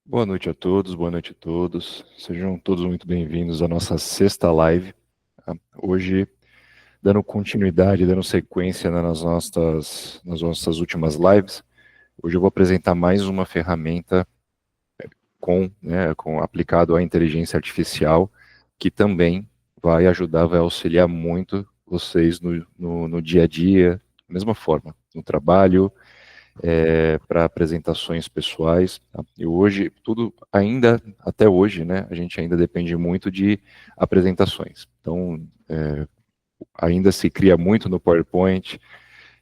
Boa noite a todos, boa noite a todos. Sejam todos muito bem-vindos à nossa sexta live. Tá? Hoje, dando continuidade, dando sequência nas nossas últimas lives, hoje eu vou apresentar mais uma ferramenta com aplicado à inteligência artificial, que também vai ajudar, vai auxiliar muito vocês no dia a dia, da mesma forma, no trabalho, para apresentações pessoais. Tá? E hoje, tudo ainda, até hoje, né, a gente ainda depende muito de apresentações. Então, ainda se cria muito no PowerPoint,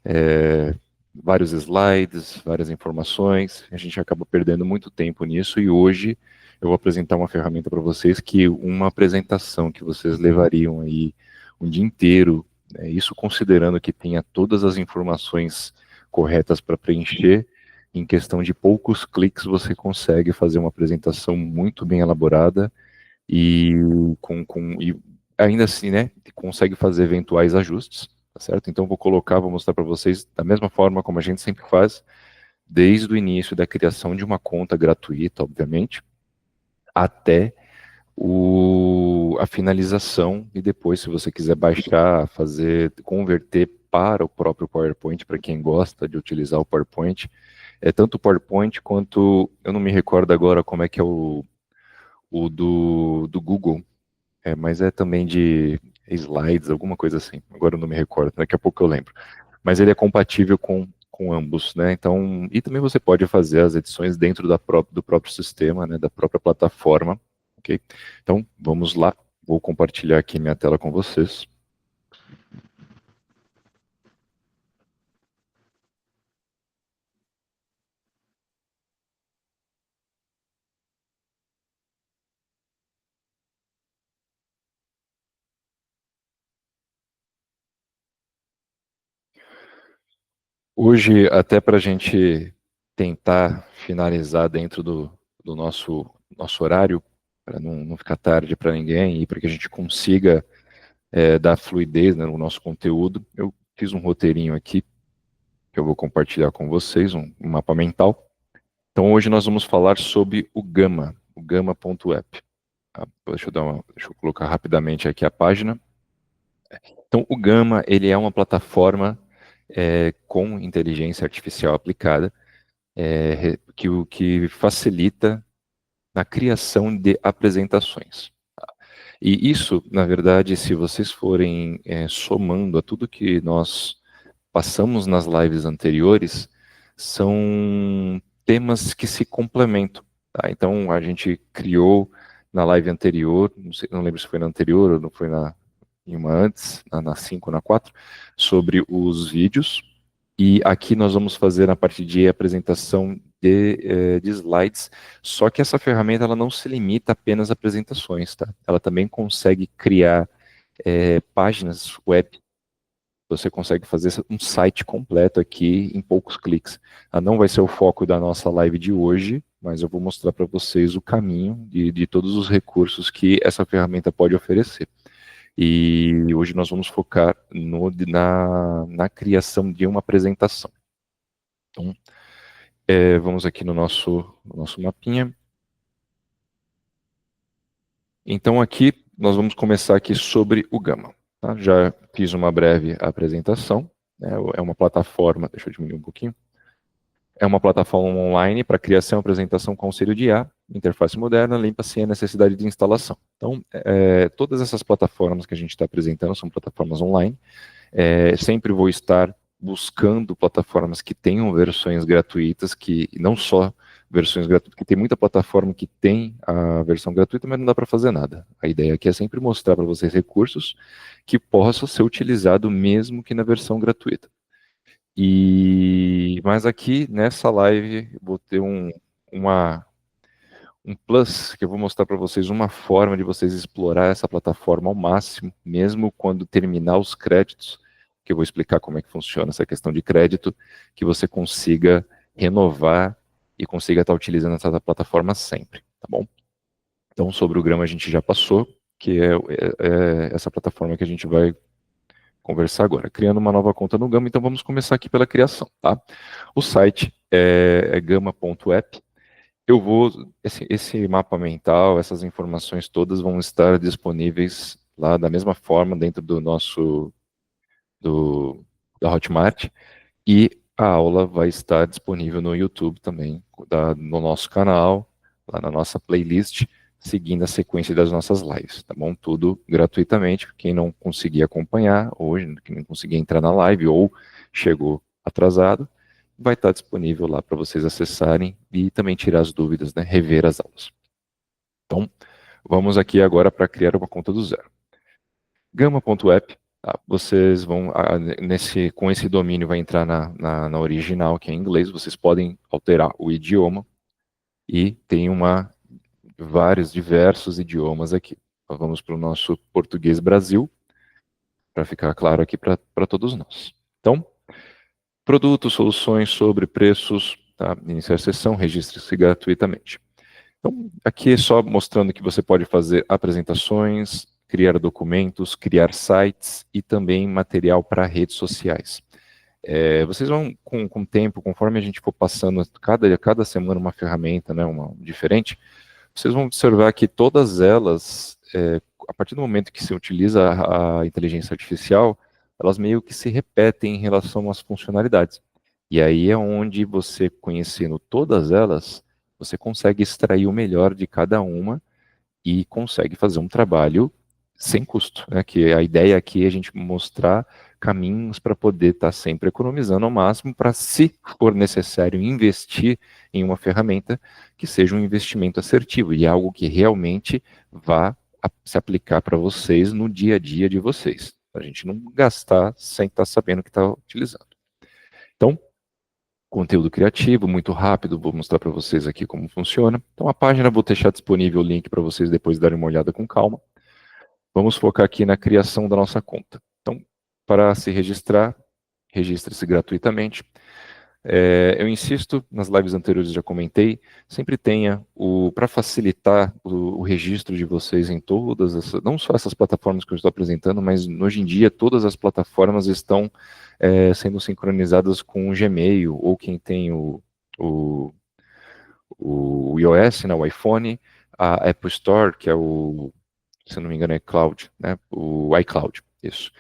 é, vários slides, várias informações, a gente acaba perdendo muito tempo nisso, e hoje eu vou apresentar uma ferramenta para vocês que uma apresentação que vocês levariam aí um dia inteiro, isso considerando que tenha todas as informações corretas para preencher, em questão de poucos cliques você consegue fazer uma apresentação muito bem elaborada e, e ainda assim, né, consegue fazer eventuais ajustes, tá certo? Então vou mostrar para vocês da mesma forma como a gente sempre faz, desde o início da criação de uma conta gratuita, obviamente, até a finalização e depois, se você quiser baixar, fazer, converter para o próprio PowerPoint, para quem gosta de utilizar o PowerPoint, tanto o PowerPoint quanto, eu não me recordo agora como é que é o do Google, mas é também de slides, alguma coisa assim. Agora eu não me recordo, daqui a pouco eu lembro. Mas ele é compatível com ambos, né? Então, e também você pode fazer as edições dentro do próprio sistema, né? Da própria plataforma, ok? Então, vamos lá. Vou compartilhar aqui minha tela com vocês. Hoje, até para a gente tentar finalizar dentro do nosso horário, para não ficar tarde para ninguém e para que a gente consiga dar fluidez, né, no nosso conteúdo, eu fiz um roteirinho aqui que eu vou compartilhar com vocês, um mapa mental. Então hoje nós vamos falar sobre o Gama.app. Tá? Deixa eu colocar rapidamente aqui a página. Então o Gama, ele é uma plataforma com inteligência artificial aplicada, que facilita na criação de apresentações. E isso, na verdade, se vocês forem somando a tudo que nós passamos nas lives anteriores, são temas que se complementam. Tá? Então, a gente criou na live anterior, não lembro se foi na anterior ou não foi em uma antes, na 5 ou na 4, sobre os vídeos. E aqui nós vamos fazer a parte de apresentação de slides, só que essa ferramenta ela não se limita apenas a apresentações, tá? Ela também consegue criar páginas web. Você consegue fazer um site completo aqui em poucos cliques. Não vai ser o foco da nossa live de hoje, mas eu vou mostrar para vocês o caminho de todos os recursos que essa ferramenta pode oferecer. E hoje nós vamos focar na criação de uma apresentação. Então, vamos aqui no nosso mapinha. Então aqui nós vamos começar aqui sobre o Gama. Tá? Já fiz uma breve apresentação. É uma plataforma, deixa eu diminuir um pouquinho. É uma plataforma online para criação e apresentação com auxílio de IA, interface moderna, limpa sem a necessidade de instalação. Então, todas essas plataformas que a gente está apresentando são plataformas online. Sempre vou estar buscando plataformas que tenham versões gratuitas, que não só versões gratuitas, porque tem muita plataforma que tem a versão gratuita, mas não dá para fazer nada. A ideia aqui é sempre mostrar para vocês recursos que possam ser utilizados mesmo que na versão gratuita. Mas aqui nessa live vou ter um plus que eu vou mostrar para vocês uma forma de vocês explorar essa plataforma ao máximo, mesmo quando terminar os créditos, que eu vou explicar como é que funciona essa questão de crédito, que você consiga renovar e consiga estar utilizando essa plataforma sempre, tá bom? Então, sobre o Grama a gente já passou, que é essa plataforma que a gente vai conversar agora. Criando uma nova conta no Gama, então vamos começar aqui pela criação, tá? O site é gama.app. eu vou, esse mapa mental, essas informações todas vão estar disponíveis lá da mesma forma dentro do nosso, do, da Hotmart, e a aula vai estar disponível no YouTube também, no nosso canal, lá na nossa playlist, seguindo a sequência das nossas lives, tá bom? Tudo gratuitamente, quem não conseguir acompanhar hoje, quem não conseguir entrar na live ou chegou atrasado, vai estar disponível lá para vocês acessarem e também tirar as dúvidas, né? Rever as aulas. Então, vamos aqui agora para criar uma conta do zero. Gama.app, tá? Vocês vão, com esse domínio vai entrar na original, que é em inglês, vocês podem alterar o idioma e tem vários, diversos idiomas aqui. Então, vamos para o nosso português Brasil, para ficar claro aqui para todos nós. Então, produtos, soluções, sobre preços, tá? Iniciar sessão, registre-se gratuitamente. Então, aqui é só mostrando que você pode fazer apresentações, criar documentos, criar sites e também material para redes sociais. Vocês vão, com o tempo, conforme a gente for passando cada semana uma ferramenta, né, uma diferente, vocês vão observar que todas elas, a partir do momento que se utiliza a inteligência artificial, elas meio que se repetem em relação às funcionalidades. E aí é onde você, conhecendo todas elas, você consegue extrair o melhor de cada uma e consegue fazer um trabalho sem custo, né? Que a ideia aqui é a gente mostrar caminhos para poder estar sempre economizando ao máximo para, se for necessário, investir em uma ferramenta que seja um investimento assertivo e algo que realmente vá se aplicar para vocês no dia a dia de vocês. A gente não gastar sem estar sabendo que está utilizando. Então, conteúdo criativo, muito rápido, vou mostrar para vocês aqui como funciona. Então, a página, vou deixar disponível o link para vocês depois darem uma olhada com calma. Vamos focar aqui na criação da nossa conta. Então, para se registrar, registre-se gratuitamente. Eu insisto, nas lives anteriores já comentei, sempre tenha, para facilitar o registro de vocês em todas, não só essas plataformas que eu estou apresentando, mas hoje em dia todas as plataformas estão sendo sincronizadas com o Gmail, ou quem tem o, o iOS, né, o iPhone, a Apple Store, que é se não me engano é Cloud, né, o iCloud, isso.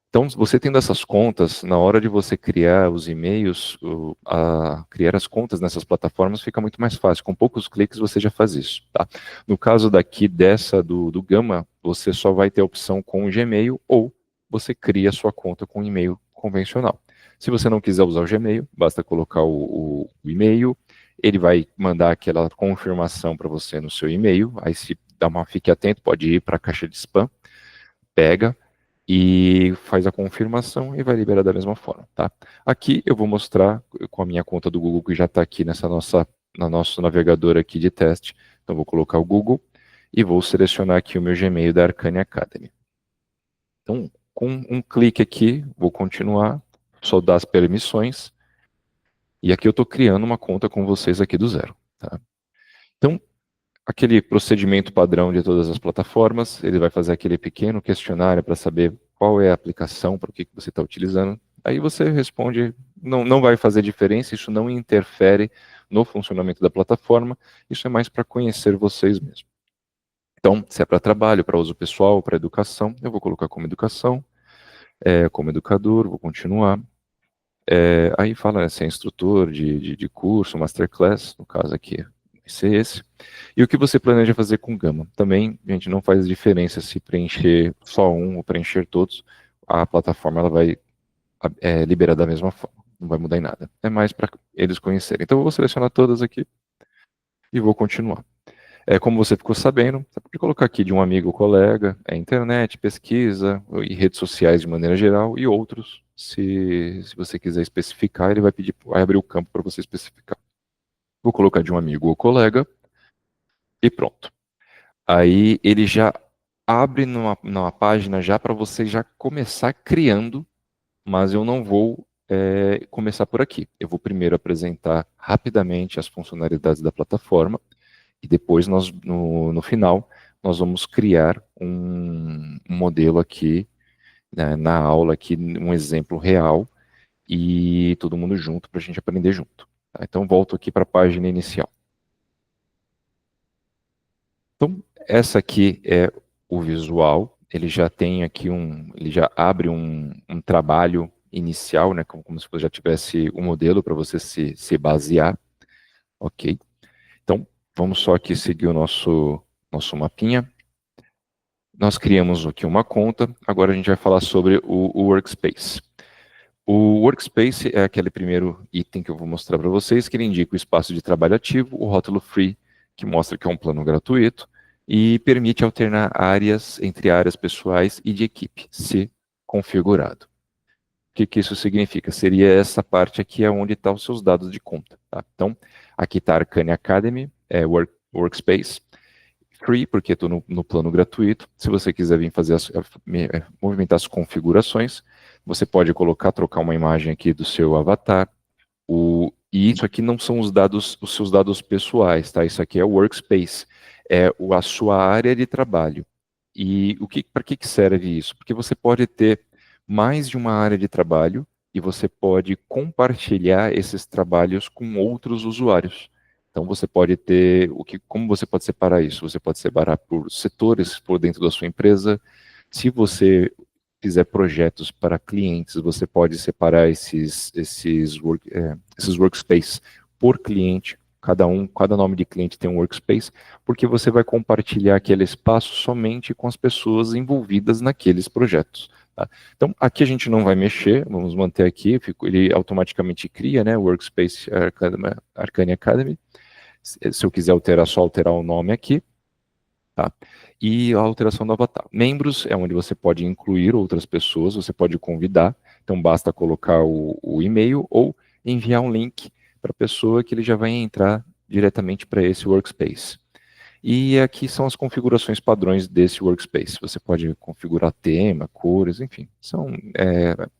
Então, você tendo essas contas, na hora de você criar os e-mails, criar as contas nessas plataformas fica muito mais fácil. Com poucos cliques você já faz isso, tá? No caso daqui do Gama, você só vai ter a opção com o Gmail ou você cria a sua conta com e-mail convencional. Se você não quiser usar o Gmail, basta colocar o e-mail, ele vai mandar aquela confirmação para você no seu e-mail, aí fique atento, pode ir para a caixa de spam, pega e faz a confirmação e vai liberar da mesma forma, tá? Aqui eu vou mostrar com a minha conta do Google, que já está aqui no nosso navegador aqui de teste. Então vou colocar o Google e vou selecionar aqui o meu Gmail da Arcane Academy. Então, com um clique aqui, vou continuar, só dar as permissões, e aqui eu estou criando uma conta com vocês aqui do zero, tá? Então, aquele procedimento padrão de todas as plataformas, ele vai fazer aquele pequeno questionário para saber qual é a aplicação, para o que você está utilizando. Aí você responde, não vai fazer diferença, isso não interfere no funcionamento da plataforma, isso é mais para conhecer vocês mesmos. Então, se é para trabalho, para uso pessoal, para educação, eu vou colocar como educação, como educador, vou continuar. Aí fala, né, se é instrutor de curso, masterclass, no caso aqui vai ser esse. E o que você planeja fazer com Gama? Também, gente, não faz diferença se preencher só um ou preencher todos, a plataforma ela vai liberar da mesma forma, não vai mudar em nada. É mais para eles conhecerem. Então eu vou selecionar todas aqui e vou continuar. Como você ficou sabendo, você pode colocar aqui de um amigo ou colega, internet, pesquisa e redes sociais de maneira geral, e outros, se você quiser especificar, ele vai abrir o campo para você especificar. Vou colocar de um amigo ou colega e pronto. Aí ele já abre numa página já para você já começar criando, mas eu não vou começar por aqui. Eu vou primeiro apresentar rapidamente as funcionalidades da plataforma e depois no final nós vamos criar um modelo aqui, né, na aula aqui, um exemplo real e todo mundo junto para a gente aprender junto. Tá? Então volto aqui para a página inicial. Então, essa aqui é o visual. Ele já tem aqui ele já abre um trabalho inicial, né, como se você já tivesse um modelo para você se basear. Ok. Então, vamos só aqui seguir o nosso mapinha. Nós criamos aqui uma conta, agora a gente vai falar sobre o Workspace. O Workspace é aquele primeiro item que eu vou mostrar para vocês, que ele indica o espaço de trabalho ativo, o rótulo Free, que mostra que é um plano gratuito, e permite alternar áreas entre áreas pessoais e de equipe, se configurado. O que isso significa? Seria essa parte aqui onde estão os seus dados de conta. Tá? Então, aqui está a Arcane Academy, Workspace, Free, porque estou no plano gratuito. Se você quiser vir fazer movimentar as configurações, você pode trocar uma imagem aqui do seu avatar. E isso aqui não são os seus dados pessoais, tá? Isso aqui é o Workspace, é a sua área de trabalho. E para que serve isso? Porque você pode ter mais de uma área de trabalho e você pode compartilhar esses trabalhos com outros usuários. Então você pode ter como você pode separar isso? Você pode separar por setores por dentro da sua empresa. Se você fizer projetos para clientes, você pode separar esses workspaces por cliente. Cada nome de cliente tem um workspace, porque você vai compartilhar aquele espaço somente com as pessoas envolvidas naqueles projetos. Tá? Então, aqui a gente não vai mexer, vamos manter aqui, ele automaticamente cria, né, Workspace Arcane Academy. Se eu quiser alterar, só alterar o nome aqui. Tá? E a alteração do avatar. Membros é onde você pode incluir outras pessoas, você pode convidar, então basta colocar o e-mail ou enviar um link para a pessoa que ele já vai entrar diretamente para esse workspace. E aqui são as configurações padrões desse workspace. Você pode configurar tema, cores, enfim, são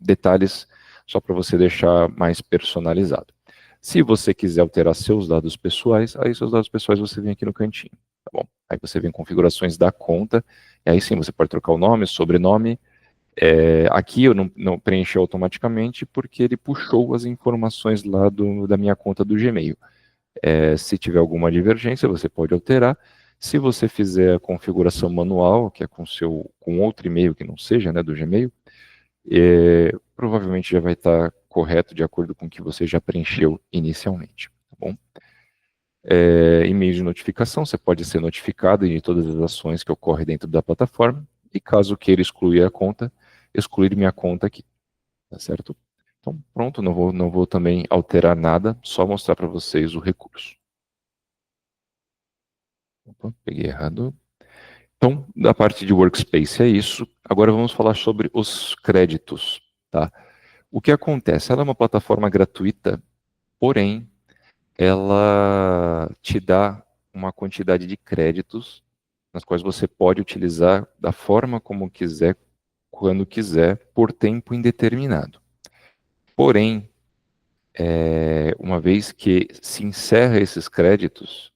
detalhes só para você deixar mais personalizado. Se você quiser alterar seus dados pessoais, aí seus dados pessoais você vem aqui no cantinho, tá bom? Aí você vem em configurações da conta, e aí sim você pode trocar o nome, sobrenome. Aqui eu não preenchi automaticamente porque ele puxou as informações lá da minha conta do Gmail. Se tiver alguma divergência, você pode alterar. Se você fizer a configuração manual, que é com outro e-mail que não seja, né, do Gmail, provavelmente já vai estar correto de acordo com o que você já preencheu inicialmente, tá bom? E-mail de notificação, você pode ser notificado de todas as ações que ocorrem dentro da plataforma, e caso queira excluir a conta, excluir minha conta aqui, tá certo? Então, pronto, não vou também alterar nada, só mostrar para vocês o recurso. Opa, peguei errado. Então, da parte de Workspace é isso. Agora vamos falar sobre os créditos, tá? O que acontece? Ela é uma plataforma gratuita, porém, ela te dá uma quantidade de créditos nas quais você pode utilizar da forma como quiser, quando quiser, por tempo indeterminado. Porém, uma vez que se encerra esses créditos,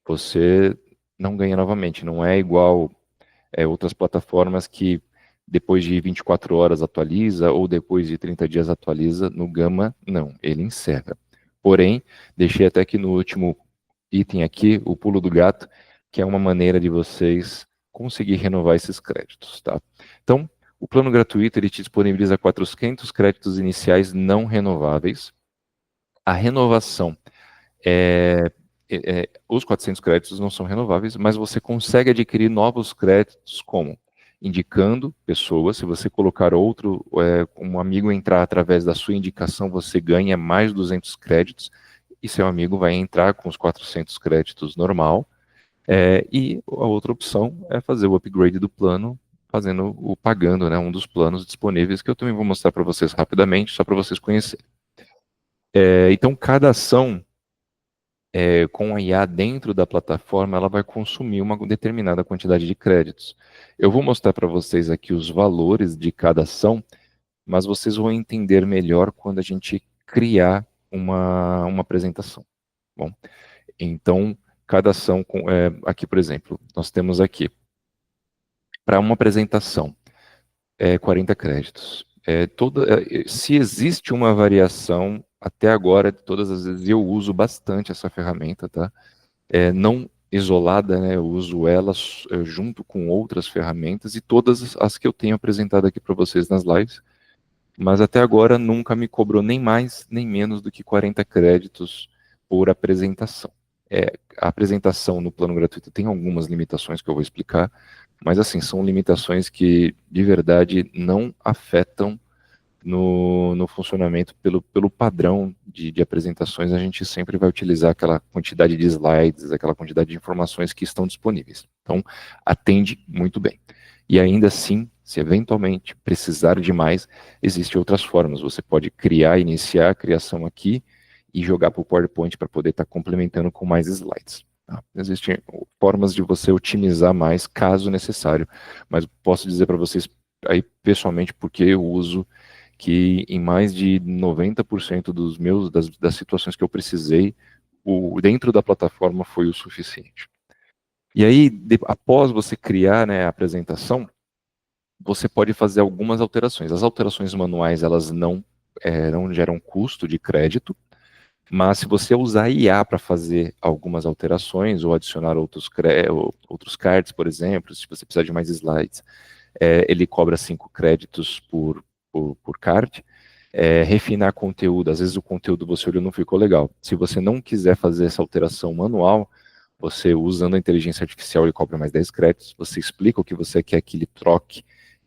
você não ganha novamente. Não é igual outras plataformas que depois de 24 horas atualiza ou depois de 30 dias atualiza. No Gama, não, ele encerra. Porém, deixei até aqui no último item aqui, o pulo do gato, que é uma maneira de vocês conseguir renovar esses créditos, tá? Então, o plano gratuito, ele te disponibiliza 400 créditos iniciais não renováveis. A renovação os 400 créditos não são renováveis, mas você consegue adquirir novos créditos como indicando pessoas. Se você colocar um amigo entrar através da sua indicação, você ganha mais 200 créditos e seu amigo vai entrar com os 400 créditos normal. E a outra opção é fazer o upgrade do plano, pagando, né, um dos planos disponíveis, que eu também vou mostrar para vocês rapidamente, só para vocês conhecerem. Então, cada ação com a IA dentro da plataforma, ela vai consumir uma determinada quantidade de créditos. Eu vou mostrar para vocês aqui os valores de cada ação, mas vocês vão entender melhor quando a gente criar uma apresentação. Bom, então, cada ação, aqui, por exemplo, nós temos aqui, para uma apresentação, 40 créditos. Se existe uma variação, até agora, todas as vezes eu uso bastante essa ferramenta, tá? isolada, né? Eu uso ela junto com outras ferramentas e todas as que eu tenho apresentado aqui para vocês nas lives, mas até agora nunca me cobrou nem mais nem menos do que 40 créditos por apresentação. A apresentação no plano gratuito tem algumas limitações que eu vou explicar, mas assim, são limitações que de verdade não afetam no funcionamento pelo padrão de apresentações. A gente sempre vai utilizar aquela quantidade de slides, aquela quantidade de informações que estão disponíveis. Então, atende muito bem. E ainda assim, se eventualmente precisar de mais, existem outras formas. Você pode iniciar a criação aqui e jogar para o PowerPoint para poder estar complementando com mais slides. Tá? Existem formas de você otimizar mais, caso necessário, mas posso dizer para vocês aí pessoalmente porque eu uso que em mais de 90% das situações que eu precisei, dentro da plataforma foi o suficiente. E aí, após você criar, né, a apresentação, você pode fazer algumas alterações. As alterações manuais, elas não geram custo de crédito, mas se você usar IA para fazer algumas alterações ou adicionar outros cards, por exemplo, se você precisar de mais slides, ele cobra 5 créditos por card. Refinar conteúdo, às vezes o conteúdo você olhou não ficou legal. Se você não quiser fazer essa alteração manual, você usando a inteligência artificial, ele cobra mais 10 créditos, você explica o que você quer que ele troque,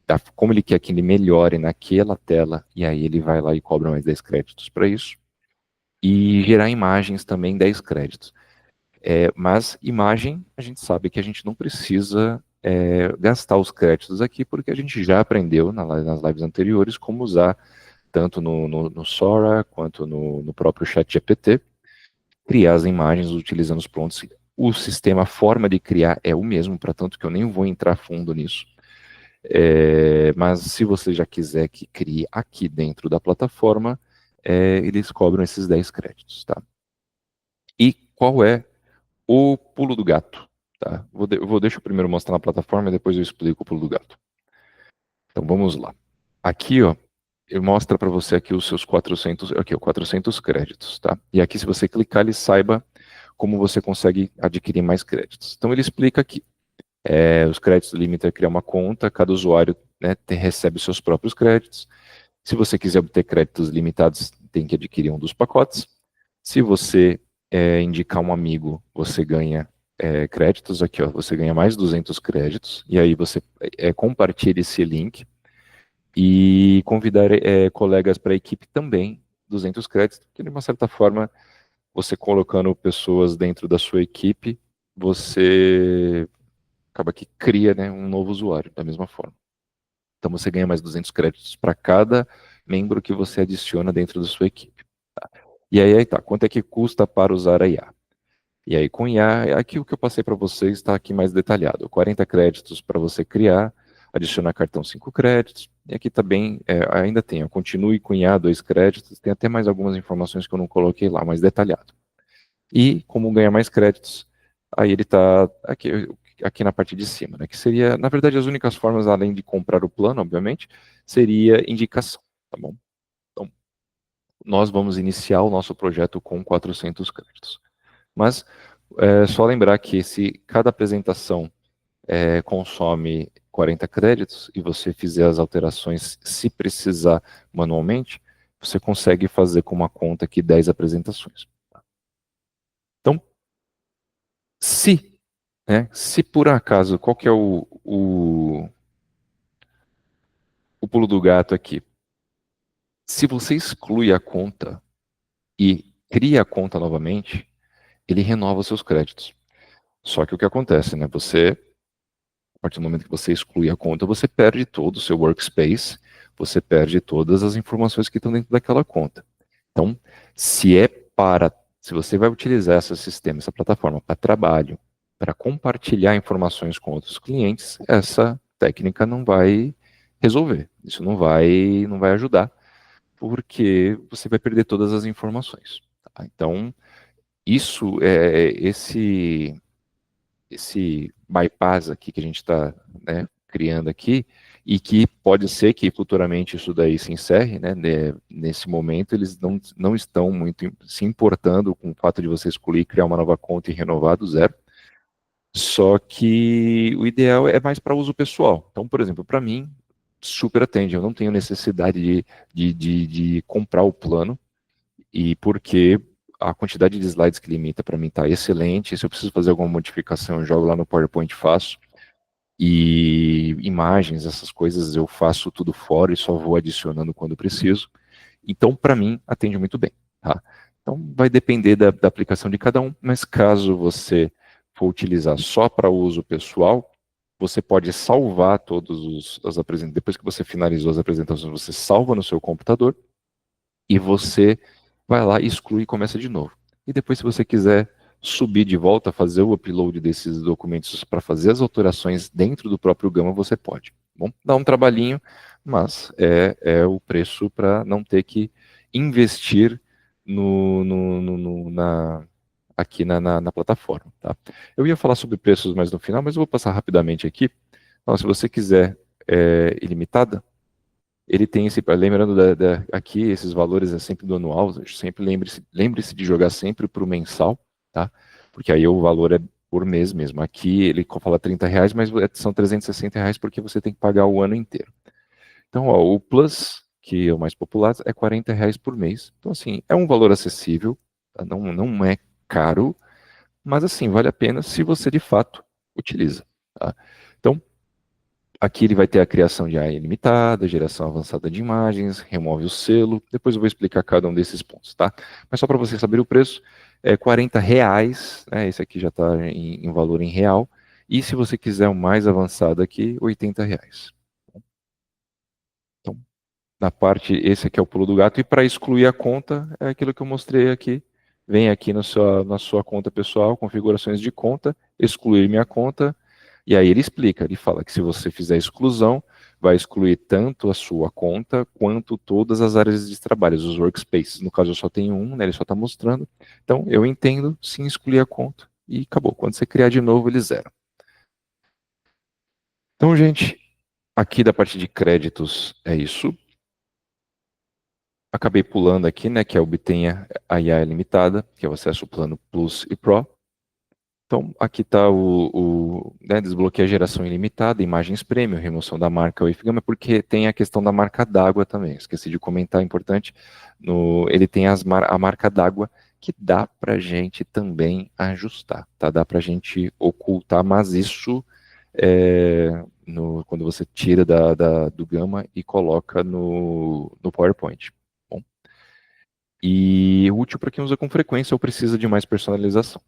tá? Como ele quer que ele melhore naquela tela, e aí ele vai lá e cobra mais 10 créditos para isso. E gerar imagens também 10 créditos. Mas imagem, a gente sabe que a gente não precisa gastar os créditos aqui, porque a gente já aprendeu nas lives anteriores como usar tanto no Sora quanto no próprio ChatGPT, criar as imagens utilizando os prompts. O sistema, a forma de criar é o mesmo, para tanto que eu nem vou entrar fundo nisso. Mas se você já quiser que crie aqui dentro da plataforma, eles cobram esses 10 créditos, tá? E qual é o pulo do gato? Tá? Deixa eu primeiro mostrar na plataforma e depois eu explico o pulo do gato. Então vamos lá. Aqui, ó, ele mostra para você aqui os seus 400 créditos, tá? E aqui, se você clicar, ele saiba como você consegue adquirir mais créditos. Então, ele explica aqui. Os créditos limite é criar uma conta, cada usuário, né, recebe seus próprios créditos. Se você quiser obter créditos limitados, tem que adquirir um dos pacotes. Se você indicar um amigo, você ganha créditos. Aqui, ó, você ganha mais 200 créditos. E aí você compartilha esse link. E convidar colegas para a equipe também, 200 créditos, que de uma certa forma, você colocando pessoas dentro da sua equipe, você acaba que cria, né, um novo usuário, da mesma forma. Então você ganha mais 200 créditos para cada membro que você adiciona dentro da sua equipe. Tá? E aí tá, quanto é que custa para usar a IA? E aí com IA, aqui o que eu passei para vocês está aqui mais detalhado. 40 créditos para você criar, adicionar cartão 5 créditos, e aqui também ainda tem, ó, continue com IA 2 créditos, tem até mais algumas informações que eu não coloquei lá, mais detalhado. E como ganhar mais créditos, aí ele está aqui na parte de cima, né, que seria, na verdade, as únicas formas, além de comprar o plano, obviamente, seria indicação, tá bom? Então, nós vamos iniciar o nosso projeto com 400 créditos. Mas só lembrar que se cada apresentação consome 40 créditos e você fizer as alterações, se precisar manualmente, você consegue fazer com uma conta aqui 10 apresentações. Então, se por acaso, qual que é o pulo do gato aqui? Se você exclui a conta e cria a conta novamente, ele renova os seus créditos. Só que o que acontece, né? A partir do momento que você exclui a conta, você perde todo o seu workspace, você perde todas as informações que estão dentro daquela conta. Então, se você vai utilizar esse sistema, essa plataforma para trabalho, para compartilhar informações com outros clientes, essa técnica não vai resolver. Isso não vai ajudar, porque você vai perder todas as informações. Tá? Então, esse bypass aqui que a gente está, né, criando aqui, e que pode ser que futuramente isso daí se encerre, né, nesse momento eles não estão muito se importando com o fato de você excluir, criar uma nova conta e renovar do zero, Só que o ideal é mais para uso pessoal. Então, por exemplo, para mim, super atende. Eu não tenho necessidade de comprar o plano, e porque a quantidade de slides que limita para mim está excelente. Se eu preciso fazer alguma modificação, eu jogo lá no PowerPoint e faço. E imagens, essas coisas, eu faço tudo fora e só vou adicionando quando preciso. Então, para mim, atende muito bem. Tá? Então, vai depender da aplicação de cada um, mas caso você for utilizar só para uso pessoal, você pode salvar todos as apresentações. Depois que você finalizou as apresentações, você salva no seu computador e você vai lá, exclui e começa de novo. E depois, se você quiser subir de volta, fazer o upload desses documentos para fazer as alterações dentro do próprio Gama, você pode. Bom, dá um trabalhinho, mas é o preço para não ter que investir aqui na plataforma. Tá? Eu ia falar sobre preços mais no final, mas eu vou passar rapidamente aqui. Então, se você quiser ilimitada, ele tem esse, lembrando aqui, esses valores é sempre do anual, sempre lembre-se de jogar sempre para o mensal, tá? Porque aí o valor é por mês mesmo. Aqui ele fala R$ 30, mas são R$ 360 porque você tem que pagar o ano inteiro. Então, ó, o Plus, que é o mais popular, é R$ 40 por mês. Então, assim, é um valor acessível, tá? Não é caro, mas assim, vale a pena se você de fato utiliza. Tá? Então, aqui ele vai ter a criação de área ilimitada, geração avançada de imagens, remove o selo. Depois eu vou explicar cada um desses pontos, tá? Mas só para você saber o preço, é R$ 40, né? Esse aqui já está em valor em real. E se você quiser o mais avançado aqui, R$ 80. Então, na parte, esse aqui é o pulo do gato. E para excluir a conta, é aquilo que eu mostrei aqui. Vem aqui na sua conta pessoal, configurações de conta, excluir minha conta. E aí ele explica, ele fala que se você fizer exclusão, vai excluir tanto a sua conta, quanto todas as áreas de trabalho, os workspaces. No caso, eu só tenho um, né, ele só está mostrando. Então, eu entendo, sim, excluir a conta. E acabou. Quando você criar de novo, ele zera. Então, gente, aqui da parte de créditos é isso. Acabei pulando aqui, né, que é obtenha a IA limitada, que é o acesso ao plano Plus e Pro. Então, aqui está né, desbloqueia a geração ilimitada, imagens premium, remoção da marca Wavegama, porque tem a questão da marca d'água também. Esqueci de comentar, importante. Ele tem a marca d'água que dá para a gente também ajustar, tá? Dá para a gente ocultar, mas isso quando você tira do Gama e coloca no PowerPoint. Bom, e útil para quem usa com frequência ou precisa de mais personalização.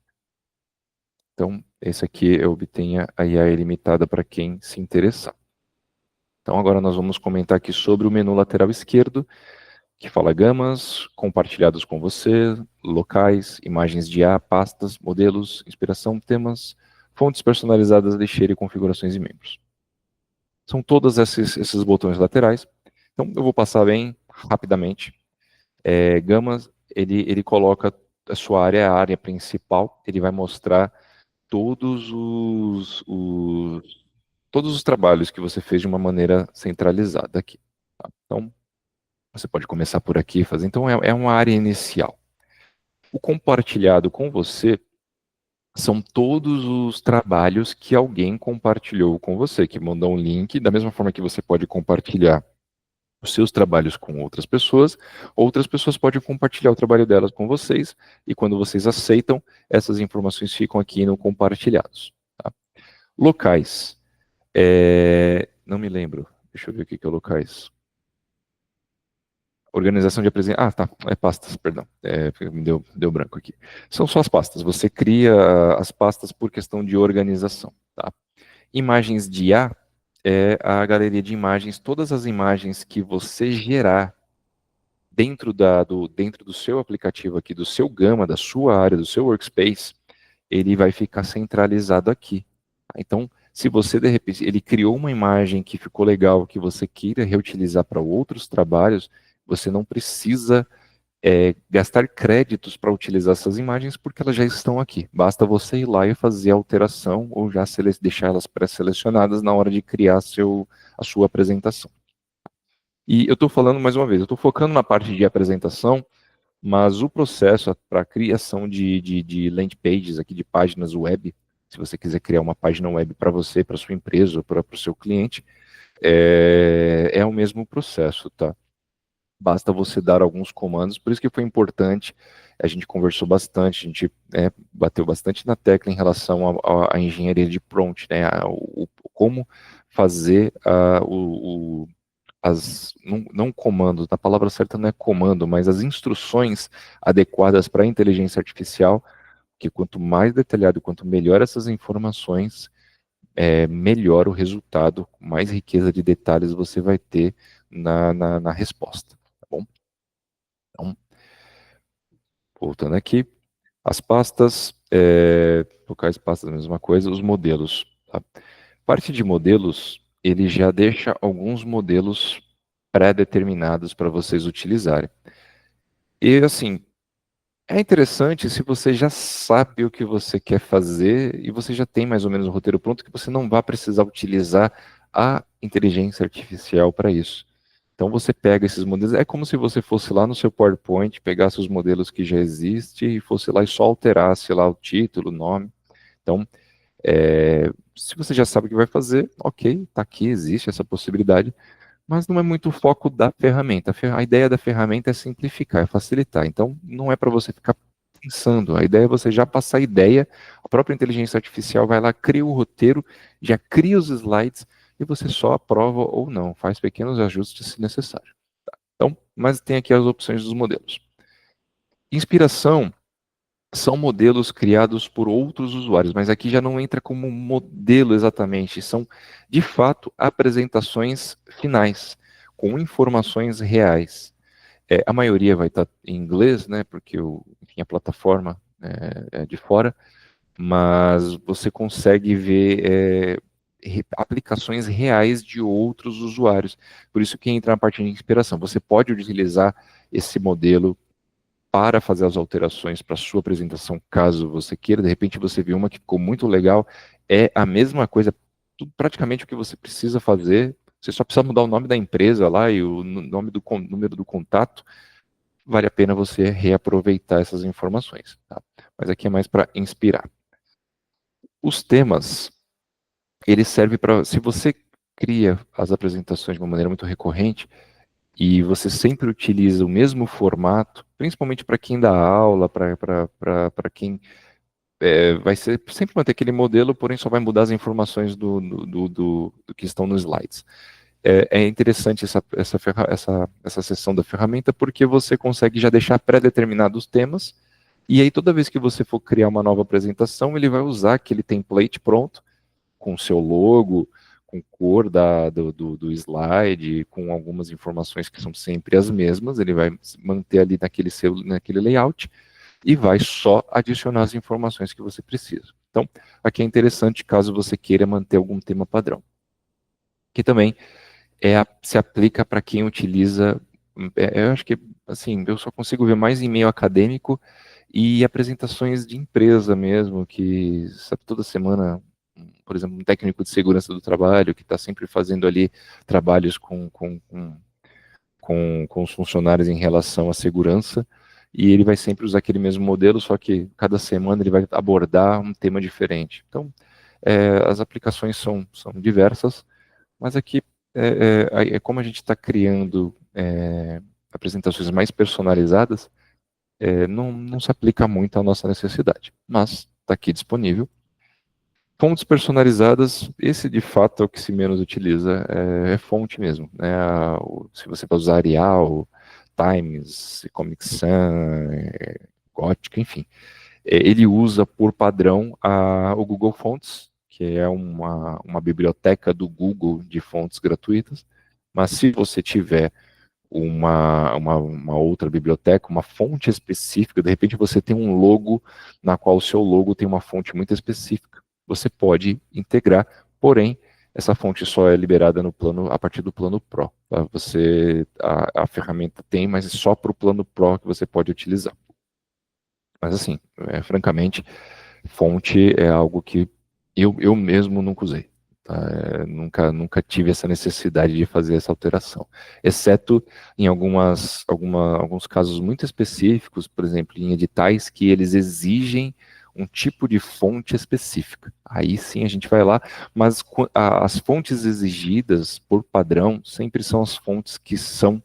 Então, esse aqui eu obtenha a IA ilimitada para quem se interessar. Então, agora nós vamos comentar aqui sobre o menu lateral esquerdo, que fala gamas, compartilhados com você, locais, imagens de IA, pastas, modelos, inspiração, temas, fontes personalizadas, lixeira e configurações de membros. São todos esses botões laterais. Então, eu vou passar bem rapidamente. Gamas, ele coloca a sua área, a área principal, ele vai mostrar todos todos os trabalhos que você fez de uma maneira centralizada aqui. Tá? Então, você pode começar por aqui, fazer. Então, é uma área inicial. O compartilhado com você são todos os trabalhos que alguém compartilhou com você, que mandou um link, da mesma forma que você pode compartilhar os seus trabalhos com outras pessoas podem compartilhar o trabalho delas com vocês, e quando vocês aceitam, essas informações ficam aqui no compartilhados. Tá? Locais. Não me lembro. Deixa eu ver o que é locais. Organização de apresentação. Ah, tá. É pastas, perdão. Me deu branco aqui. São só as pastas. Você cria as pastas por questão de organização. Tá? Imagens de IA é a galeria de imagens. Todas as imagens que você gerar dentro do seu aplicativo aqui, do seu Gama, da sua área, do seu workspace, ele vai ficar centralizado aqui. Então, se você, de repente, ele criou uma imagem que ficou legal, que você queira reutilizar para outros trabalhos, você não precisa gastar créditos para utilizar essas imagens, porque elas já estão aqui. Basta você ir lá e fazer a alteração, ou já deixar elas pré-selecionadas na hora de criar a sua apresentação. E eu estou falando mais uma vez, eu estou focando na parte de apresentação, mas o processo para a criação de landing pages, aqui de páginas web, Se você quiser criar uma página web para você, para sua empresa ou para o seu cliente, é o mesmo processo, tá? Basta você dar alguns comandos, por isso que foi importante, a gente conversou bastante, a gente bateu bastante na tecla em relação à engenharia de prompt, né, como fazer não comando, a palavra certa não é comando, mas as instruções adequadas para a inteligência artificial, que quanto mais detalhado, quanto melhor essas informações, melhor o resultado, mais riqueza de detalhes você vai ter na resposta, tá bom? Então, voltando aqui, as pastas, locais pastas, a mesma coisa, os modelos. Tá? Parte de modelos, ele já deixa alguns modelos pré-determinados para vocês utilizarem. E assim, é interessante se você já sabe o que você quer fazer e você já tem mais ou menos o roteiro pronto, que você não vai precisar utilizar a inteligência artificial para isso. Então você pega esses modelos, é como se você fosse lá no seu PowerPoint, pegasse os modelos que já existem e fosse lá e só alterasse lá o título, o nome. Então, se você já sabe o que vai fazer, ok, está aqui, existe essa possibilidade, mas não é muito o foco da ferramenta. A ideia da ferramenta é simplificar, é facilitar. Então, não é para você ficar pensando. A ideia é você já passar a ideia, a própria inteligência artificial vai lá, cria o roteiro, já cria os slides, e você só aprova ou não, faz pequenos ajustes se necessário. Tá? Então, mas tem aqui as opções dos modelos. Inspiração são modelos criados por outros usuários, mas aqui já não entra como modelo exatamente, são de fato apresentações finais, com informações reais. A maioria vai estar em inglês, né, porque enfim, a plataforma é de fora, mas você consegue ver aplicações reais de outros usuários. Por isso que entra na parte de inspiração. Você pode utilizar esse modelo para fazer as alterações para a sua apresentação, caso você queira. De repente você viu uma que ficou muito legal, é a mesma coisa, praticamente o que você precisa fazer, você só precisa mudar o nome da empresa lá e o nome do número do contato, vale a pena você reaproveitar essas informações. Tá? Mas aqui é mais para inspirar. Os temas, eles servem para, se você cria as apresentações de uma maneira muito recorrente, e você sempre utiliza o mesmo formato, principalmente para quem dá aula, para quem vai ser, sempre manter aquele modelo, porém só vai mudar as informações do que estão nos slides. É interessante essa seção da ferramenta, porque você consegue já deixar pré-determinados temas, e aí toda vez que você for criar uma nova apresentação, ele vai usar aquele template pronto, com o seu logo, com cor do slide, com algumas informações que são sempre as mesmas, ele vai manter ali naquele layout e vai só adicionar as informações que você precisa. Então, aqui é interessante caso você queira manter algum tema padrão. Que também se aplica para quem utiliza, eu acho que, assim, eu só consigo ver mais e-mail acadêmico e apresentações de empresa mesmo, que, sabe, toda semana, por exemplo, um técnico de segurança do trabalho, que está sempre fazendo ali trabalhos com os funcionários em relação à segurança, e ele vai sempre usar aquele mesmo modelo, só que cada semana ele vai abordar um tema diferente. Então, as aplicações são diversas, mas aqui como a gente está criando apresentações mais personalizadas, não se aplica muito à nossa necessidade, mas está aqui disponível. Fontes personalizadas, esse de fato é o que se menos utiliza, é fonte mesmo. Né? Se você vai usar Arial, Times, Comic Sans, Gothic, enfim. Ele usa por padrão o Google Fonts, que é uma biblioteca do Google de fontes gratuitas, mas se você tiver uma outra biblioteca, uma fonte específica, de repente você tem um logo na qual o seu logo tem uma fonte muito específica, você pode integrar, porém, essa fonte só é liberada a partir do plano Pro. Tá? A ferramenta tem, mas é só para o plano Pro que você pode utilizar. Mas assim, francamente, fonte é algo que eu mesmo nunca usei. Tá? Nunca tive essa necessidade de fazer essa alteração. Exceto em alguns casos muito específicos, por exemplo, em editais que eles exigem um tipo de fonte específica. Aí sim a gente vai lá, mas as fontes exigidas por padrão sempre são as fontes que são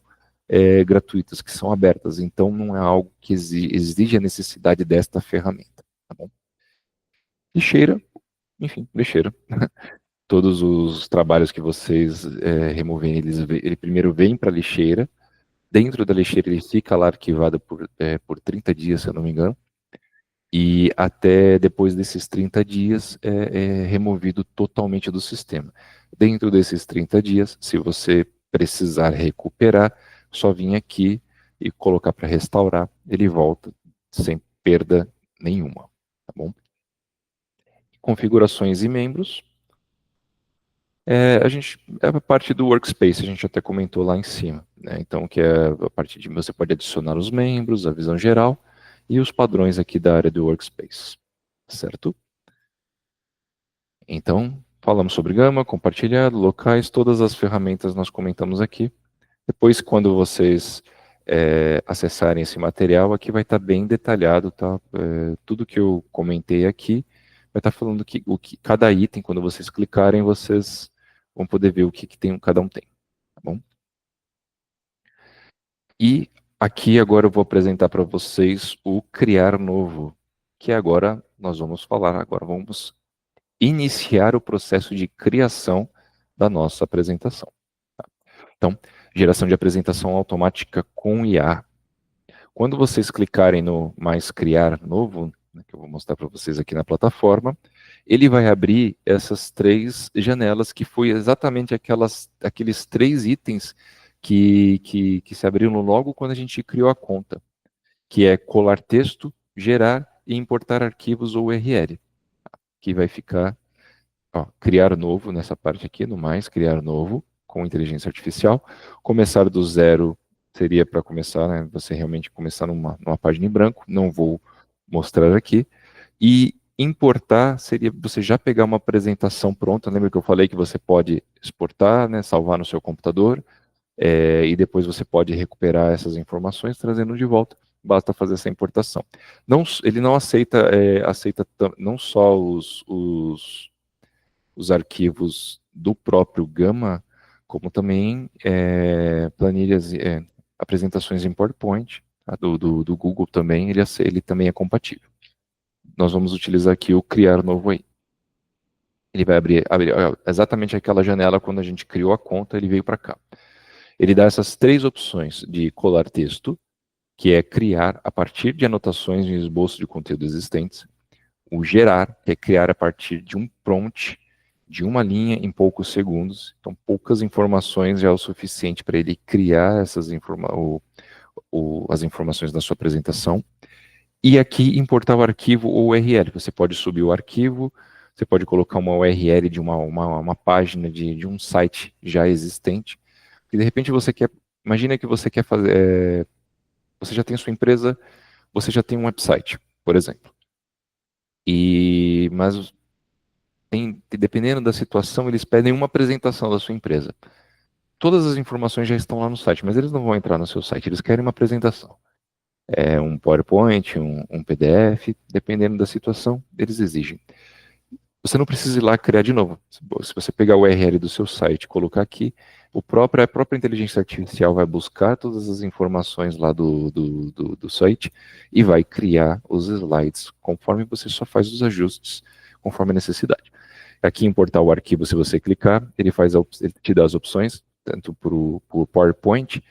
gratuitas, que são abertas. Então não é algo que exige a necessidade desta ferramenta. Tá bom? Lixeira, enfim, lixeira. Todos os trabalhos que vocês removerem, ele primeiro vem para a lixeira. Dentro da lixeira ele fica lá arquivado por 30 dias, se eu não me engano. E até depois desses 30 dias é removido totalmente do sistema. Dentro desses 30 dias, se você precisar recuperar, só vir aqui e colocar para restaurar, ele volta sem perda nenhuma, tá bom? Configurações e membros. É a parte do workspace, a gente até comentou lá em cima, né? Então, que é a parte de você pode adicionar os membros, a visão geral e os padrões aqui da área do workspace, certo? Então, falamos sobre gama, compartilhado, locais, todas as ferramentas nós comentamos aqui. Depois, quando vocês acessarem esse material, aqui vai estar bem detalhado, tá? Tudo que eu comentei aqui vai estar falando o que cada item, quando vocês clicarem, vocês vão poder ver o que cada um tem, tá bom? E aqui agora eu vou apresentar para vocês o criar novo, que agora nós vamos falar, agora vamos iniciar o processo de criação da nossa apresentação. Tá? Então, geração de apresentação automática com IA. Quando vocês clicarem no mais criar novo, né, que eu vou mostrar para vocês aqui na plataforma, ele vai abrir essas três janelas que foi exatamente aqueles três itens que se abriram logo quando a gente criou a conta, que é colar texto, gerar e importar arquivos ou URL, que vai ficar criar novo nessa parte aqui, no mais, criar novo com inteligência artificial. Começar do zero seria para começar, né, você realmente começar numa página em branco, não vou mostrar aqui. E importar seria você já pegar uma apresentação pronta, lembra que eu falei que você pode exportar, né, salvar no seu computador, e depois você pode recuperar essas informações trazendo de volta. Basta fazer essa importação. Não, ele não aceita não só os arquivos do próprio Gama, como também planilhas, apresentações em PowerPoint, tá? do Google também, ele também é compatível. Nós vamos utilizar aqui o criar novo aí. Ele vai abrir exatamente aquela janela quando a gente criou a conta, ele veio para cá. Ele dá essas três opções de colar texto, que é criar a partir de anotações em esboço de conteúdo existentes. O gerar, que é criar a partir de um prompt, de uma linha em poucos segundos. Então, poucas informações já é o suficiente para ele criar as informações da sua apresentação. E aqui, importar o arquivo ou URL. Você pode subir o arquivo, você pode colocar uma URL de uma página de um site já existente. E, de repente, imagina que você quer fazer, você já tem sua empresa, você já tem um website, por exemplo. Mas dependendo da situação, eles pedem uma apresentação da sua empresa. Todas as informações já estão lá no site, mas eles não vão entrar no seu site, eles querem uma apresentação. Um PowerPoint, um PDF, dependendo da situação, eles exigem. Você não precisa ir lá criar de novo. Se você pegar o URL do seu site e colocar aqui, a própria inteligência artificial vai buscar todas as informações lá do site e vai criar os slides, conforme você só faz os ajustes, conforme a necessidade. Aqui importar o arquivo, se você clicar, ele te dá as opções, tanto para o PowerPoint,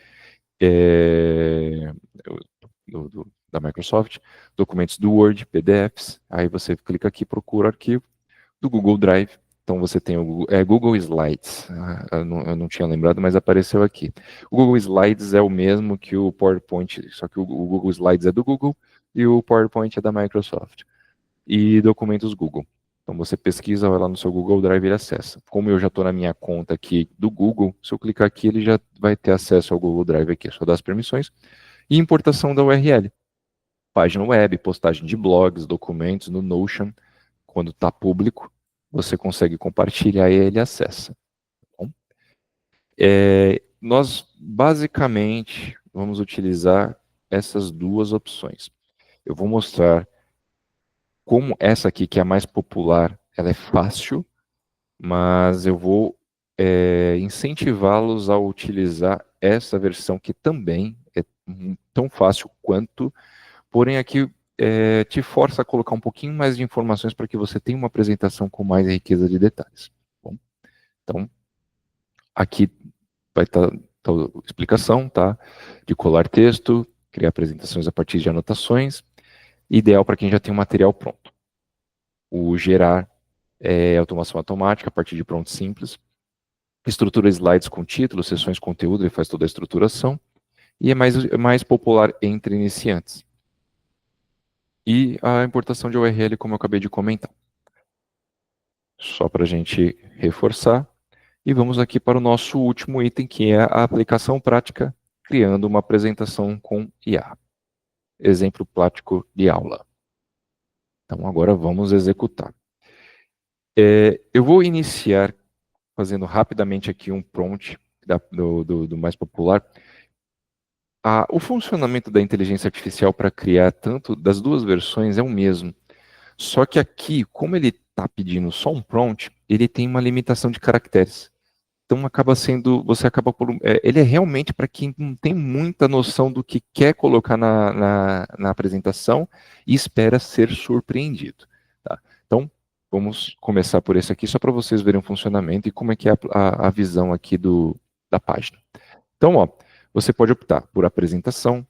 da Microsoft, documentos do Word, PDFs, aí você clica aqui, procura o arquivo, do Google Drive, então você tem o Google Slides, eu não tinha lembrado, mas apareceu aqui. O Google Slides é o mesmo que o PowerPoint, só que o Google Slides é do Google e o PowerPoint é da Microsoft. E documentos Google. Então você pesquisa, vai lá no seu Google Drive e ele acessa. Como eu já estou na minha conta aqui do Google, se eu clicar aqui, ele já vai ter acesso ao Google Drive aqui, é só dar as permissões. E importação da URL. Página web, postagem de blogs, documentos no Notion, quando está público, você consegue compartilhar e ele acessa. Tá bom? Nós, basicamente, vamos utilizar essas duas opções. Eu vou mostrar como essa aqui, que é a mais popular, ela é fácil, mas eu vou incentivá-los a utilizar essa versão que também é tão fácil quanto, porém aqui te força a colocar um pouquinho mais de informações para que você tenha uma apresentação com mais riqueza de detalhes. Bom, então, aqui vai estar a explicação, tá? De colar texto, criar apresentações a partir de anotações, ideal para quem já tem o material pronto. O gerar automação automática a partir de prompts simples. Estrutura slides com título, sessões conteúdo, ele faz toda a estruturação. E é mais popular entre iniciantes. E a importação de URL, como eu acabei de comentar. Só para a gente reforçar. E vamos aqui para o nosso último item, que é a aplicação prática, criando uma apresentação com IA. Exemplo prático de aula. Então, agora vamos executar. Eu vou iniciar fazendo rapidamente aqui um prompt do mais popular. O funcionamento da inteligência artificial para criar tanto das duas versões é o mesmo. Só que aqui, como ele está pedindo só um prompt, ele tem uma limitação de caracteres. Então você acaba por. Ele é realmente para quem não tem muita noção do que quer colocar na apresentação e espera ser surpreendido. Tá? Então, vamos começar por esse aqui, só para vocês verem o funcionamento e como é que é a visão aqui da página. Então, você pode optar por apresentação,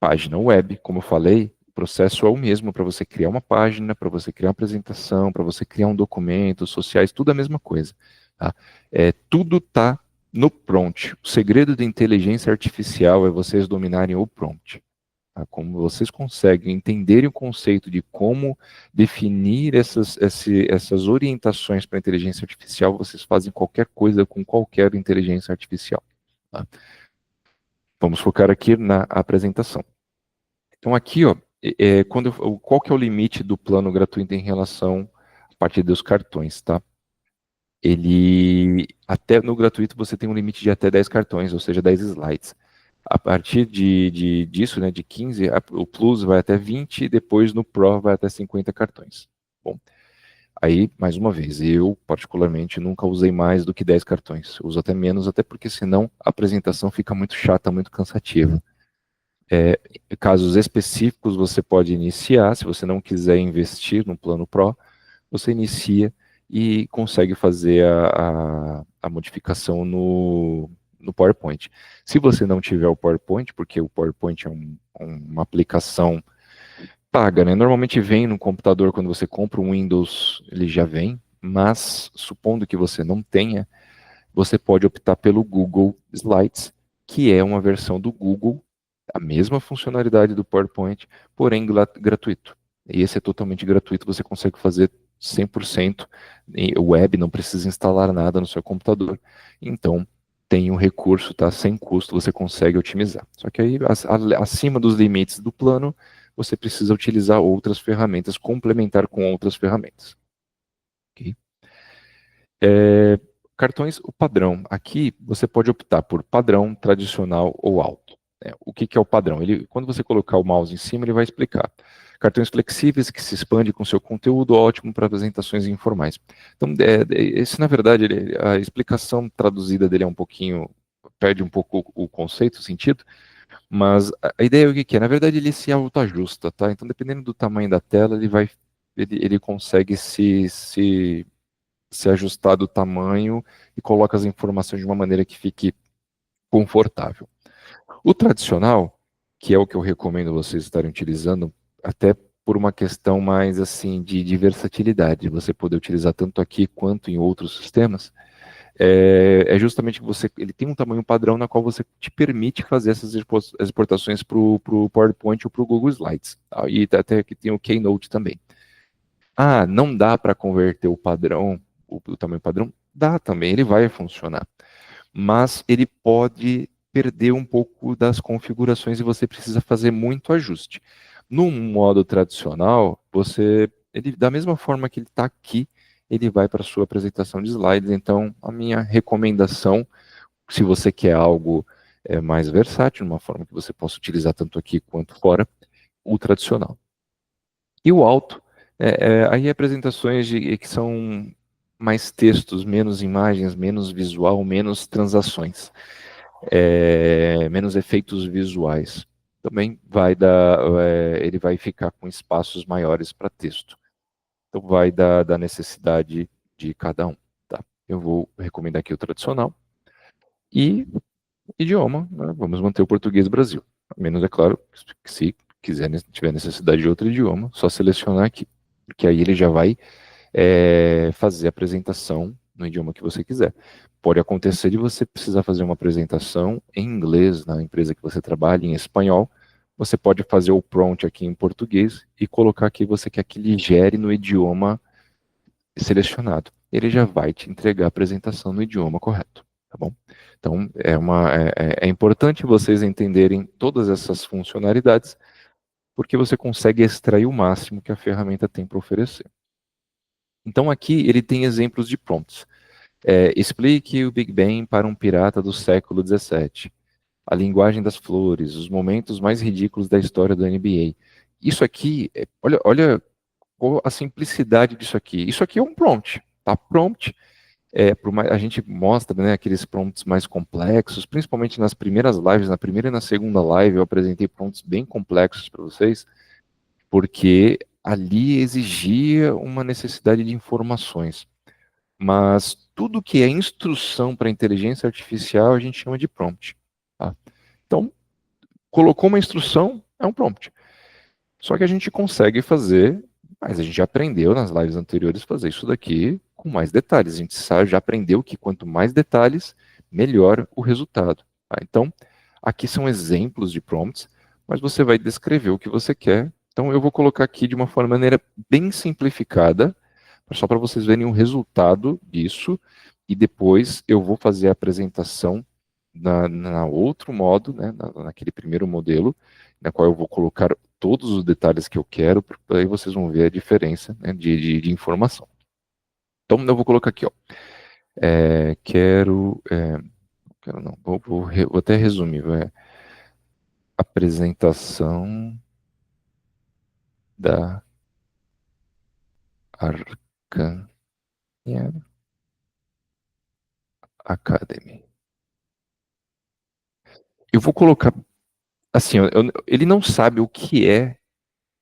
página web, como eu falei, o processo é o mesmo para você criar uma página, para você criar uma apresentação, para você criar um documento, sociais, tudo a mesma coisa. Tá? Tudo está no prompt. O segredo da inteligência artificial é vocês dominarem o prompt. Tá? Como vocês conseguem entenderem o conceito de como definir essas orientações para a inteligência artificial, vocês fazem qualquer coisa com qualquer inteligência artificial. Tá? Vamos focar aqui na apresentação. Então aqui, qual que é o limite do plano gratuito em relação a partir dos cartões, tá? Até no gratuito você tem um limite de até 10 cartões, ou seja, 10 slides. A partir disso, né, de 15, o Plus vai até 20, e depois no Pro vai até 50 cartões. Bom, aí, mais uma vez, eu particularmente nunca usei mais do que 10 cartões. Eu uso até menos, até porque senão a apresentação fica muito chata, muito cansativa. Casos específicos você pode iniciar, se você não quiser investir no plano Pro, você inicia e consegue fazer a modificação no PowerPoint. Se você não tiver o PowerPoint, porque o PowerPoint é uma aplicação paga, né? Normalmente vem no computador, quando você compra um Windows, ele já vem, mas supondo que você não tenha, você pode optar pelo Google Slides, que é uma versão do Google, a mesma funcionalidade do PowerPoint, porém gratuito. E esse é totalmente gratuito, você consegue fazer 100% web, não precisa instalar nada no seu computador. Então, tem um recurso, tá? Sem custo, você consegue otimizar. Só que aí, acima dos limites do plano, você precisa utilizar outras ferramentas, complementar com outras ferramentas. Ok? Cartões, o padrão. Aqui você pode optar por padrão, tradicional ou alto. O que é o padrão? Quando você colocar o mouse em cima, ele vai explicar. Cartões flexíveis que se expandem com seu conteúdo, ótimo para apresentações informais. Então, esse na verdade, a explicação traduzida dele é um pouquinho, perde um pouco o conceito, o sentido, mas a ideia é o que é? Na verdade, ele se autoajusta, tá? Então, dependendo do tamanho da tela, ele consegue se ajustar do tamanho e coloca as informações de uma maneira que fique confortável. O tradicional, que é o que eu recomendo vocês estarem utilizando, até por uma questão mais assim de versatilidade, você poder utilizar tanto aqui quanto em outros sistemas, é justamente que ele tem um tamanho padrão na qual você te permite fazer essas exportações para o PowerPoint ou para o Google Slides. Tá? E até aqui tem o Keynote também. Não dá para converter o padrão, o tamanho padrão? Dá também, ele vai funcionar. Mas ele pode perder um pouco das configurações e você precisa fazer muito ajuste. No modo tradicional, da mesma forma que ele está aqui, ele vai para a sua apresentação de slides. Então, a minha recomendação, se você quer algo mais versátil, uma forma que você possa utilizar tanto aqui quanto fora, o tradicional. E o alto Aí apresentações que são mais textos, menos imagens, menos visual, menos transações, menos efeitos visuais. Também vai dar, ele vai ficar com espaços maiores para texto. Então vai da necessidade de cada um. Tá? Eu vou recomendar aqui o tradicional. E idioma, né? Vamos manter o português Brasil. A menos, é claro, que se tiver necessidade de outro idioma, só selecionar aqui. Porque aí ele já vai fazer a apresentação no idioma que você quiser. Pode acontecer de você precisar fazer uma apresentação em inglês na empresa que você trabalha, em espanhol. Você pode fazer o prompt aqui em português e colocar aqui você quer que ele gere no idioma selecionado. Ele já vai te entregar a apresentação no idioma correto, tá bom? Então, é importante vocês entenderem todas essas funcionalidades, porque você consegue extrair o máximo que a ferramenta tem para oferecer. Então, aqui ele tem exemplos de prompts. Explique o Big Bang para um pirata do século XVII. A linguagem das flores, os momentos mais ridículos da história do NBA. Isso aqui, olha a simplicidade disso aqui. Isso aqui é um prompt, tá? Prompt, a gente mostra, né, aqueles prompts mais complexos, principalmente nas primeiras lives, na primeira e na segunda live eu apresentei prompts bem complexos para vocês, porque ali exigia uma necessidade de informações. Mas tudo que é instrução para inteligência artificial a gente chama de prompt. Tá? Então, colocou uma instrução, é um prompt. Só que a gente consegue fazer, mas a gente já aprendeu nas lives anteriores fazer isso daqui com mais detalhes. A gente já aprendeu que quanto mais detalhes, melhor o resultado. Tá? Então, aqui são exemplos de prompts, mas você vai descrever o que você quer. Então, eu vou colocar aqui de uma maneira bem simplificada, só para vocês verem o resultado disso, e depois eu vou fazer a apresentação na outro modo, né, naquele primeiro modelo, na qual eu vou colocar todos os detalhes que eu quero, aí vocês vão ver a diferença, né, de informação. Então, eu vou colocar aqui, ó, quero não, vou até resumir, apresentação da Arcan Academy. Eu vou colocar, assim, ele não sabe o que é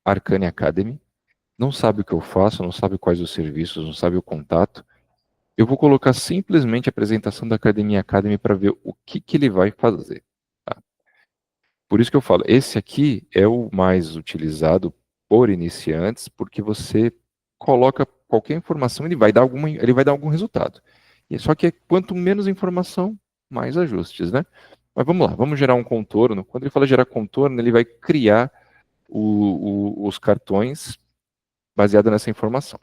Arcane Academy, não sabe o que eu faço, não sabe quais os serviços, não sabe o contato. Eu vou colocar simplesmente a apresentação da Academia Academy para ver o que ele vai fazer. Tá? Por isso que eu falo, esse aqui é o mais utilizado por iniciantes, porque você coloca qualquer informação, ele vai dar algum resultado. Só que quanto menos informação, mais ajustes, né? Mas vamos lá, vamos gerar um contorno. Quando ele fala gerar contorno, ele vai criar os cartões baseado nessa informação.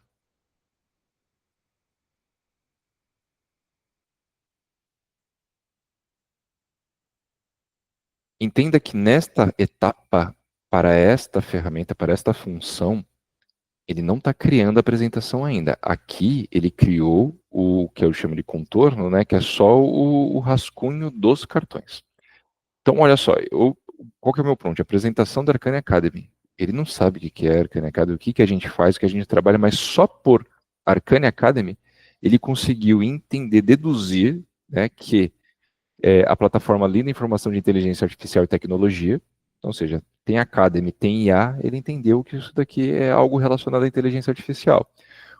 Entenda que nesta etapa, para esta ferramenta, para esta função, ele não está criando a apresentação ainda. Aqui ele criou o que eu chamo de contorno, né, que é só o rascunho dos cartões. Então, olha só, qual que é o meu prompt? Apresentação da Arcane Academy. Ele não sabe o que é Arcane Academy, o que a gente faz, o que a gente trabalha, mas só por Arcane Academy ele conseguiu entender, deduzir, né, que a plataforma lida informação de inteligência artificial e tecnologia, então, ou seja, tem Academy, tem IA, ele entendeu que isso daqui é algo relacionado à inteligência artificial.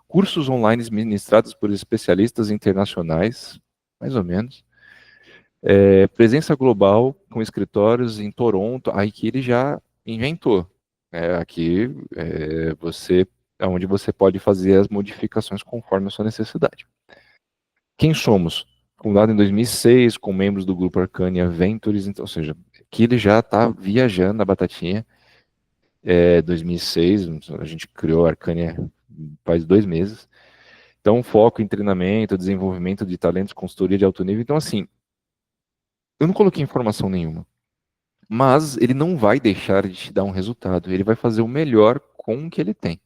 Cursos online ministrados por especialistas internacionais, mais ou menos. Presença global com escritórios em Toronto, aí que ele já inventou. Aqui é onde você pode fazer as modificações conforme a sua necessidade. Quem somos? Fundado em 2006, com membros do grupo Arcania Ventures, então, ou seja, aqui ele já está viajando na batatinha. 2006, a gente criou a Arcania faz 2 meses. Então, foco em treinamento, desenvolvimento de talentos, consultoria de alto nível. Então, assim, eu não coloquei informação nenhuma, mas ele não vai deixar de te dar um resultado. Ele vai fazer o melhor com o que ele tem.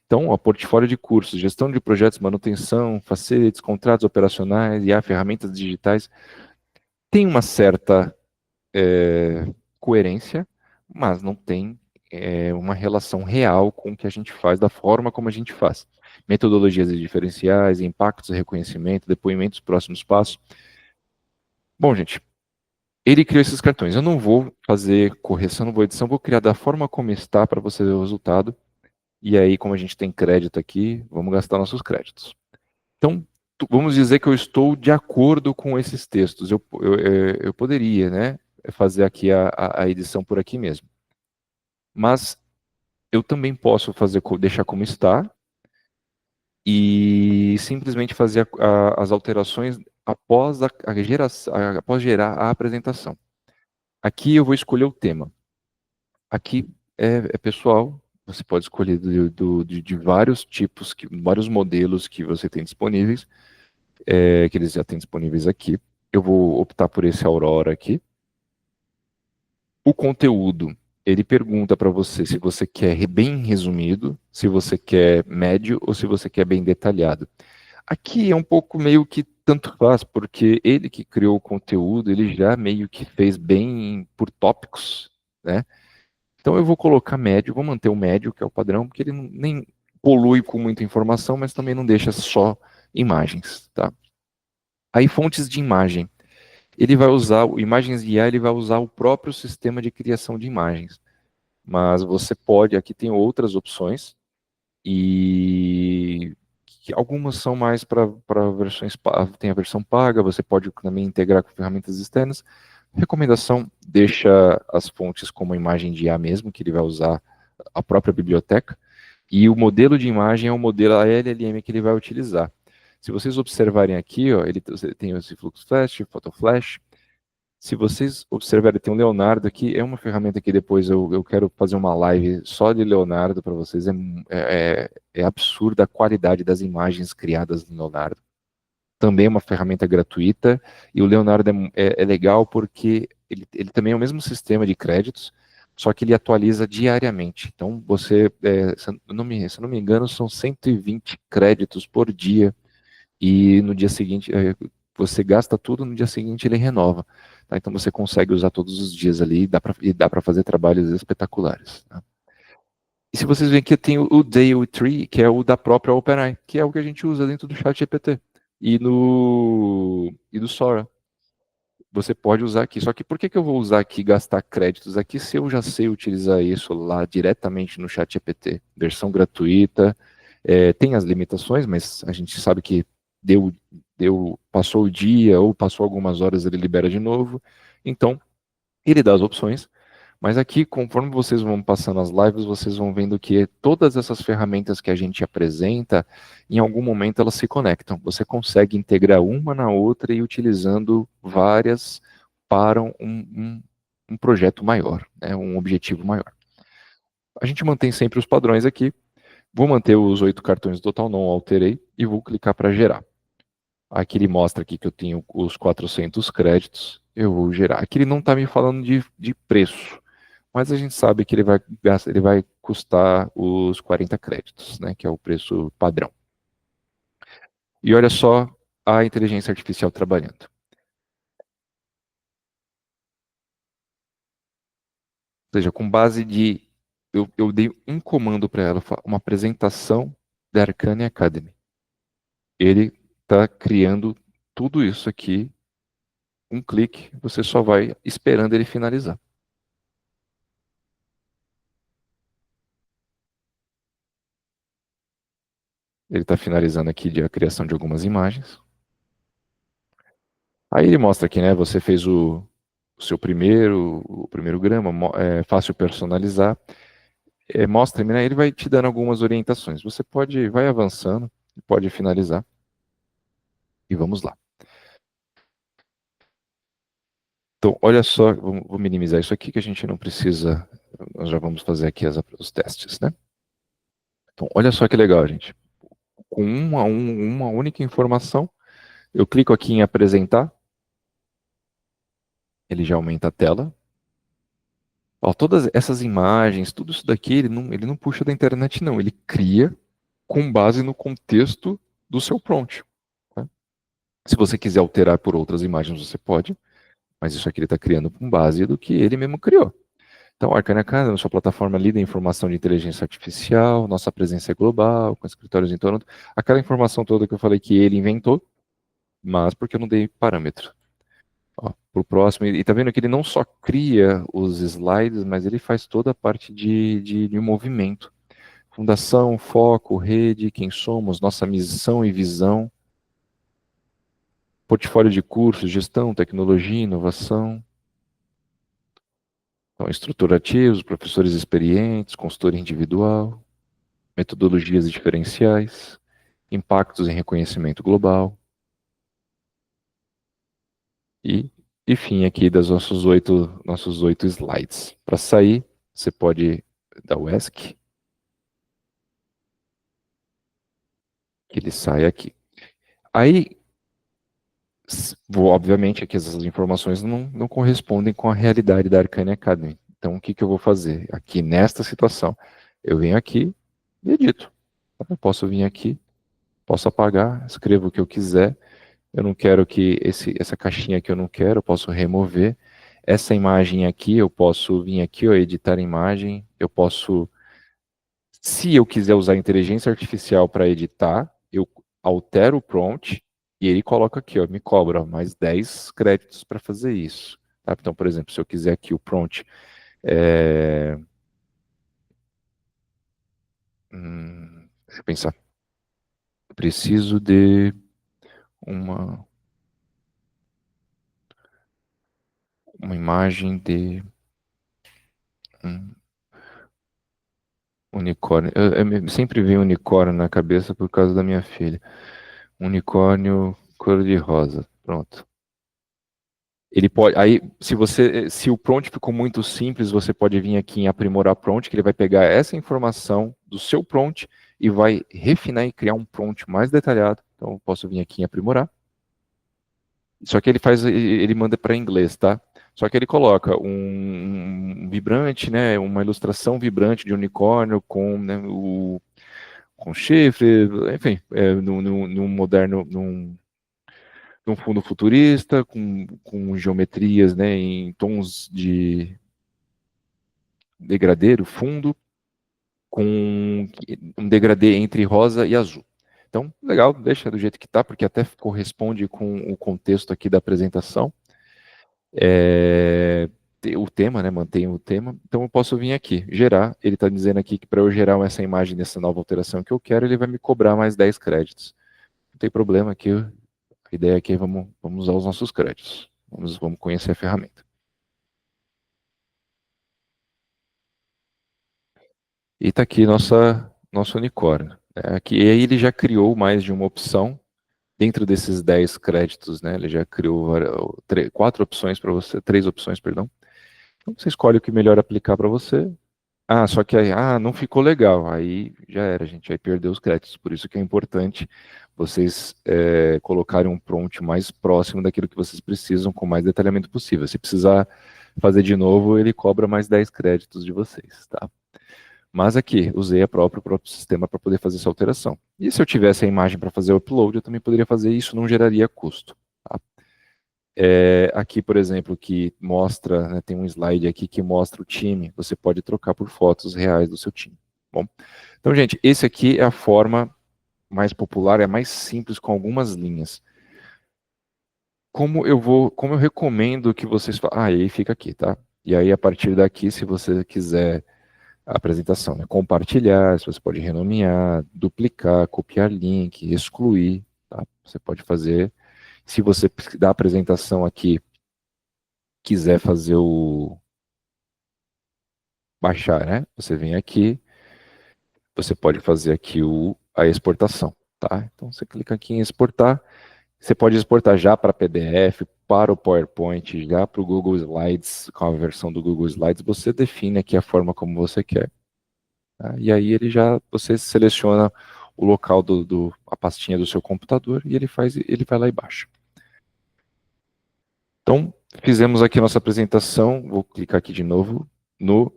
Então, o portfólio de cursos, gestão de projetos, manutenção, facilities, contratos operacionais e ferramentas digitais, tem uma certa coerência, mas não tem uma relação real com o que a gente faz, da forma como a gente faz. Metodologias diferenciais, impactos, reconhecimento, depoimentos, próximos passos. Bom, gente, ele criou esses cartões. Eu não vou fazer correção, não vou edição, vou criar da forma como está para você ver o resultado. E aí, como a gente tem crédito aqui, vamos gastar nossos créditos. Então, vamos dizer que eu estou de acordo com esses textos. Eu poderia, né, fazer aqui a edição por aqui mesmo. Mas eu também posso fazer, deixar como está e simplesmente fazer as alterações após gerar a apresentação. Aqui eu vou escolher o tema. Aqui é pessoal, você pode escolher de vários tipos, vários modelos que você tem disponíveis, que eles já têm disponíveis aqui. Eu vou optar por esse Aurora aqui. O conteúdo, ele pergunta para você se você quer bem resumido, se você quer médio ou se você quer bem detalhado. Aqui é um pouco meio que tanto faz, porque ele que criou o conteúdo, ele já meio que fez bem por tópicos, né? Então eu vou colocar médio, vou manter o médio, que é o padrão, porque ele nem polui com muita informação, mas também não deixa só imagens, tá? Aí fontes de imagem. Ele vai usar, imagens de IA, ele vai usar o próprio sistema de criação de imagens. Mas você pode, aqui tem outras opções, e algumas são mais para versões, tem a versão paga, você pode também integrar com ferramentas externas. Recomendação, deixa as fontes como imagem de IA mesmo, que ele vai usar a própria biblioteca, e o modelo de imagem é o modelo LLM que ele vai utilizar. Se vocês observarem aqui, ó, ele tem esse fluxo flash, photo flash. Se vocês observarem, tem o Leonardo aqui, é uma ferramenta que depois eu quero fazer uma live só de Leonardo para vocês. É absurda a qualidade das imagens criadas no Leonardo. Também é uma ferramenta gratuita, e o Leonardo é legal porque ele também é o mesmo sistema de créditos, só que ele atualiza diariamente. Então, se eu não me engano, são 120 créditos por dia, e no dia seguinte, você gasta tudo, no dia seguinte ele renova. Tá? Então, você consegue usar todos os dias ali, e dá para fazer trabalhos espetaculares. Tá? E se vocês veem que tem o Dale Tree, que é o da própria OpenAI, que é o que a gente usa dentro do ChatGPT e do Sora. Você pode usar aqui. Só que por que eu vou usar aqui, gastar créditos aqui, se eu já sei utilizar isso lá diretamente no ChatGPT? Versão gratuita, tem as limitações, mas a gente sabe que passou o dia ou passou algumas horas, ele libera de novo. Então, ele dá as opções. Mas aqui, conforme vocês vão passando as lives, vocês vão vendo que todas essas ferramentas que a gente apresenta, em algum momento elas se conectam. Você consegue integrar uma na outra e utilizando várias para um projeto maior, né, um objetivo maior. A gente mantém sempre os padrões aqui. Vou manter os 8 cartões do total, não alterei, e vou clicar para gerar. Aqui ele mostra aqui que eu tenho os 400 créditos, eu vou gerar. Aqui ele não está me falando de preço, mas a gente sabe que ele vai custar os 40 créditos, né, que é o preço padrão. E olha só a inteligência artificial trabalhando. Ou seja, com base de... Eu dei um comando para ela, uma apresentação da Arcane Academy. Ele está criando tudo isso aqui, um clique, você só vai esperando ele finalizar. Ele está finalizando aqui a criação de algumas imagens. Aí ele mostra aqui, né? Você fez o seu o primeiro grama, é fácil personalizar. Mostra, né? Ele vai te dando algumas orientações. Você vai avançando, pode finalizar. E vamos lá. Então, olha só, vou minimizar isso aqui que a gente não precisa. Nós já vamos fazer aqui os testes, né? Então, olha só que legal, gente. Com uma única informação, eu clico aqui em apresentar. Ele já aumenta a tela. Ó, todas essas imagens, tudo isso daqui, ele não puxa da internet, não. Ele cria com base no contexto do seu prompt. Tá? Se você quiser alterar por outras imagens, você pode, mas isso aqui ele está criando com base do que ele mesmo criou. Então, a Arcane Academy, sua plataforma lida em informação de inteligência artificial, nossa presença é global, com escritórios em Toronto. Aquela informação toda que eu falei que ele inventou, mas porque eu não dei parâmetro. Ó, pro próximo, e tá vendo que ele não só cria os slides, mas ele faz toda a parte de movimento. Fundação, foco, rede, quem somos, nossa missão e visão, portfólio de cursos, gestão, tecnologia, inovação. Então, estruturativos, professores experientes, consultoria individual, metodologias diferenciais, impactos em reconhecimento global e, fim aqui das nossos oito slides. Para sair, você pode dar o ESC, que ele sai aqui. Aí, obviamente, aqui essas informações não correspondem com a realidade da Arcane Academy. Então, o que, que eu vou fazer? Aqui, nesta situação, eu venho aqui e edito. Eu posso vir aqui, posso apagar, escrevo o que eu quiser. Eu não quero que essa caixinha aqui eu não quero, eu posso remover. Essa imagem aqui, eu posso vir aqui, ó, editar imagem. Eu posso, se eu quiser usar inteligência artificial para editar, eu altero o prompt e ele coloca aqui, ó, me cobra mais 10 créditos para fazer isso. Tá? Então, por exemplo, se eu quiser aqui o prompt, deixa eu pensar, eu preciso de uma, uma imagem de um unicórnio. Eu sempre vi unicórnio na cabeça por causa da minha filha. Unicórnio cor-de-rosa. Pronto. Ele pode. Aí, se o prompt ficou muito simples, você pode vir aqui em aprimorar prompt, que ele vai pegar essa informação do seu prompt e vai refinar e criar um prompt mais detalhado. Então, eu posso vir aqui em aprimorar. Só que ele manda para inglês, tá? Só que ele coloca um vibrante, né, uma ilustração vibrante de unicórnio com, né, com chifre, enfim, num moderno, num fundo futurista, com geometrias, né, em tons de degradê, fundo, com um degradê entre rosa e azul. Então, legal, deixa do jeito que está, porque até corresponde com o contexto aqui da apresentação. O tema, né, mantém o tema. Então, eu posso vir aqui, gerar. Ele está dizendo aqui que para eu gerar essa imagem dessa nova alteração que eu quero, ele vai me cobrar mais 10 créditos. Não tem problema aqui, a ideia aqui é vamos usar os nossos créditos. Vamos conhecer a ferramenta. E está aqui nosso unicórnio. Né? Aqui, e aí ele já criou mais de uma opção dentro desses 10 créditos, né? Ele já criou quatro opções para você, três opções, perdão. Então você escolhe o que melhor aplicar para você. Ah, só que aí, não ficou legal. Aí já era, a gente vai perder os créditos. Por isso que é importante vocês colocarem um prompt mais próximo daquilo que vocês precisam, com mais detalhamento possível. Se precisar fazer de novo, ele cobra mais 10 créditos de vocês, tá? Mas aqui, usei o próprio sistema para poder fazer essa alteração. E se eu tivesse a imagem para fazer o upload, eu também poderia fazer isso, não geraria custo. Tá? Aqui, por exemplo, que mostra, né, tem um slide aqui que mostra o time, você pode trocar por fotos reais do seu time. Bom, então, gente, esse aqui é a forma mais popular, é mais simples, com algumas linhas. Como eu recomendo que vocês aí fica aqui, tá? E aí, a partir daqui, se você quiser a apresentação, né? Compartilhar, você pode renomear, duplicar, copiar link, excluir, tá? Você pode fazer. Se você da apresentação aqui quiser fazer baixar, né? Você vem aqui, você pode fazer aqui a exportação, tá? Então você clica aqui em exportar. Você pode exportar já para PDF, para o PowerPoint, já para o Google Slides, com a versão do Google Slides. Você define aqui a forma como você quer. Tá? E aí você seleciona o local a pastinha do seu computador e ele vai lá e baixa. Então, fizemos aqui a nossa apresentação, vou clicar aqui de novo no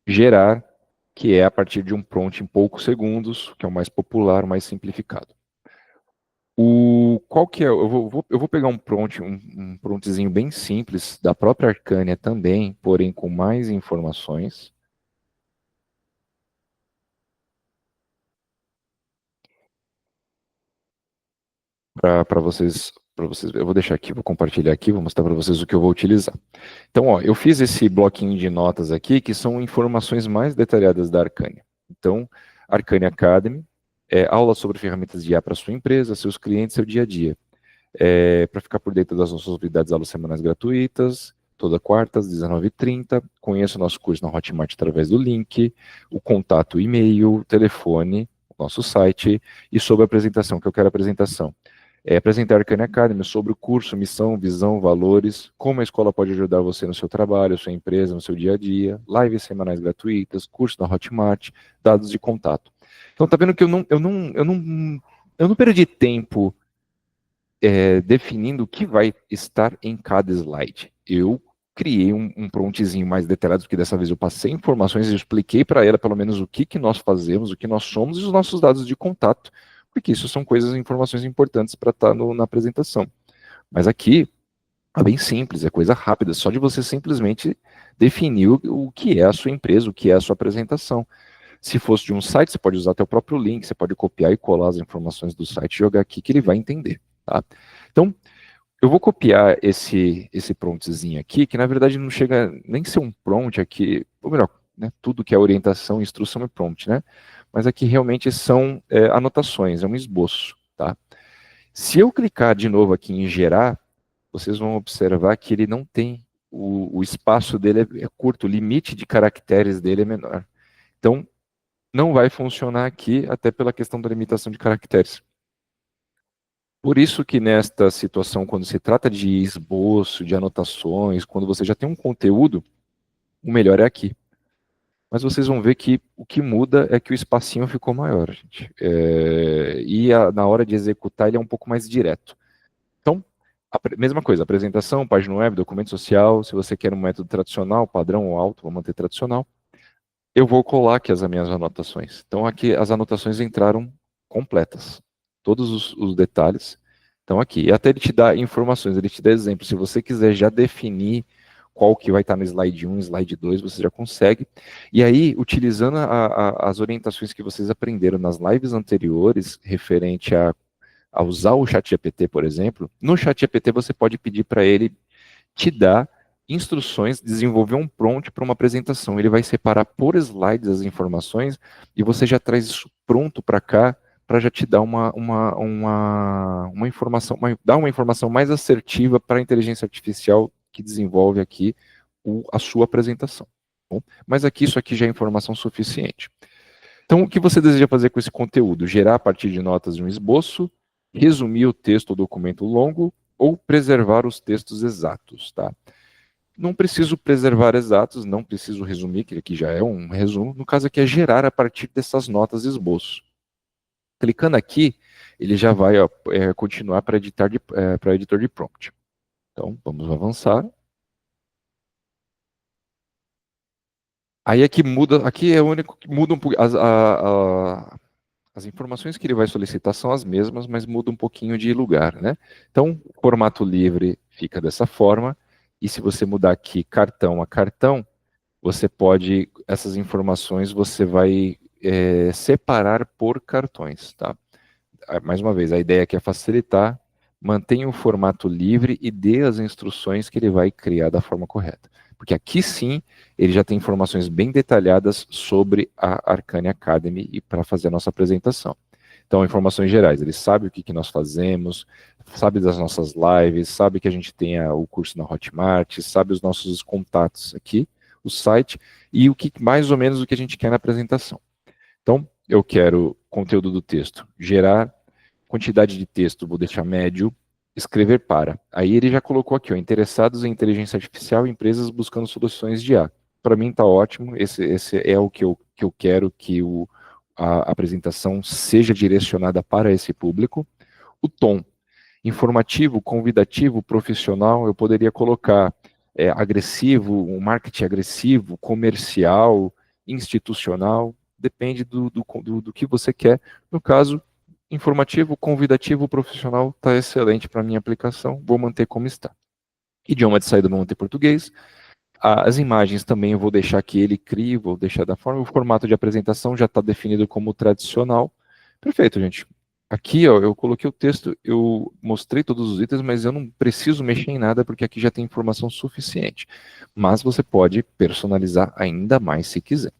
gerar, que é a partir de um prompt em poucos segundos, que é o mais popular, o mais simplificado. qual que é? Eu vou pegar um prompt, um promptzinho bem simples da própria Arcânia também, porém com mais informações, para vocês. Eu vou deixar aqui, vou compartilhar aqui, vou mostrar para vocês o que eu vou utilizar. Então, ó, eu fiz esse bloquinho de notas aqui, que são informações mais detalhadas da Arcânia. Então, Arcânia Academy, aula sobre ferramentas de IA para sua empresa, seus clientes, seu dia a dia. Para ficar por dentro das nossas novidades, aulas semanais gratuitas, toda quarta às 19h30. Conheça o nosso curso na Hotmart através do link, o contato, e-mail, telefone, o nosso site, e sobre a apresentação, que eu quero a apresentação. Apresentar a Arcane Academy sobre o curso, missão, visão, valores, como a escola pode ajudar você no seu trabalho, sua empresa, no seu dia a dia, lives semanais gratuitas, curso na Hotmart, dados de contato. Então tá vendo que eu não perdi tempo definindo o que vai estar em cada slide. Eu criei um promptzinho mais detalhado, porque dessa vez eu passei informações e eu expliquei para ela pelo menos o que nós fazemos, o que nós somos e os nossos dados de contato, porque isso são coisas, informações importantes para estar na apresentação. Mas aqui é bem simples, é coisa rápida, só de você simplesmente definir o que é a sua empresa, o que é a sua apresentação. Se fosse de um site, você pode usar até o próprio link, você pode copiar e colar as informações do site e jogar aqui que ele vai entender. Tá? Então, eu vou copiar esse promptzinho aqui, que na verdade não chega nem a ser um prompt aqui, ou melhor, né, tudo que é orientação, instrução é prompt, né? Mas aqui realmente são anotações, é um esboço, tá? Se eu clicar de novo aqui em gerar, vocês vão observar que ele não tem, o espaço dele é curto, o limite de caracteres dele é menor. Então, não vai funcionar aqui, até pela questão da limitação de caracteres. Por isso que nesta situação, quando se trata de esboço, de anotações, quando você já tem um conteúdo, o melhor é aqui. Mas vocês vão ver que o que muda é que o espacinho ficou maior, gente. Na hora de executar, ele é um pouco mais direto. Então, mesma coisa, apresentação, página web, documento social, se você quer um método tradicional, padrão ou alto, vou manter tradicional. Eu vou colar aqui as minhas anotações. Então, aqui as anotações entraram completas. Todos os detalhes estão aqui. E até ele te dá informações, ele te dá exemplos. Se você quiser já definir qual que vai estar no slide 1, slide 2, você já consegue. E aí, utilizando as orientações que vocês aprenderam nas lives anteriores, referente a usar o ChatGPT, por exemplo, no ChatGPT você pode pedir para ele te dar instruções, desenvolver um prompt para uma apresentação. Ele vai separar por slides as informações e você já traz isso pronto para cá, para já te dar uma informação, dar uma informação mais assertiva para a inteligência artificial que desenvolve aqui a sua apresentação. Bom, mas aqui isso aqui já é informação suficiente. Então, o que você deseja fazer com esse conteúdo? Gerar a partir de notas de um esboço, resumir o texto ou documento longo, ou preservar os textos exatos, tá? Não preciso preservar exatos, não preciso resumir, que aqui já é um resumo. No caso aqui é gerar a partir dessas notas de esboço. Clicando aqui, ele já vai continuar para editor de prompt. Então, vamos avançar. Aí aqui muda, aqui é o único que muda um pouco. As informações que ele vai solicitar são as mesmas, mas muda um pouquinho de lugar, né? Então, formato livre fica dessa forma. E se você mudar aqui cartão a cartão, você pode, essas informações você vai separar por cartões, tá? Mais uma vez, a ideia aqui é facilitar, mantenha o formato livre e dê as instruções que ele vai criar da forma correta. Porque aqui sim, ele já tem informações bem detalhadas sobre a Arcane Academy e para fazer a nossa apresentação. Então, informações gerais, ele sabe o que nós fazemos, sabe das nossas lives, sabe que a gente tem o curso na Hotmart, sabe os nossos contatos aqui, o site, e o que mais ou menos o que a gente quer na apresentação. Então, eu quero conteúdo do texto, gerar, quantidade de texto, vou deixar médio, escrever para. Aí ele já colocou aqui, ó, interessados em inteligência artificial, empresas buscando soluções de IA. Para mim está ótimo, esse é o que eu quero que a apresentação seja direcionada para esse público. O tom, informativo, convidativo, profissional, eu poderia colocar agressivo, um marketing agressivo, comercial, institucional, depende do que você quer. No caso, informativo, convidativo, profissional, está excelente para a minha aplicação, vou manter como está. Idioma de saída, vou manter português. As imagens também eu vou deixar que ele crie, vou deixar da forma. O formato de apresentação já está definido como tradicional. Perfeito, gente. Aqui, ó, eu coloquei o texto, eu mostrei todos os itens, mas eu não preciso mexer em nada porque aqui já tem informação suficiente. Mas você pode personalizar ainda mais se quiser.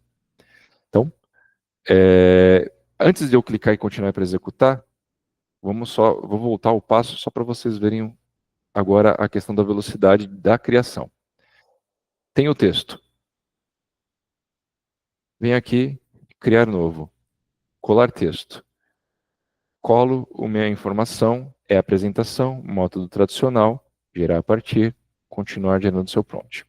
Então, antes de eu clicar e continuar para executar, vou voltar ao passo só para vocês verem agora a questão da velocidade da criação. Tem o texto. Vem aqui, criar novo. Colar texto. Colo a minha informação, é apresentação, método tradicional, gerar a partir, continuar gerando seu prompt.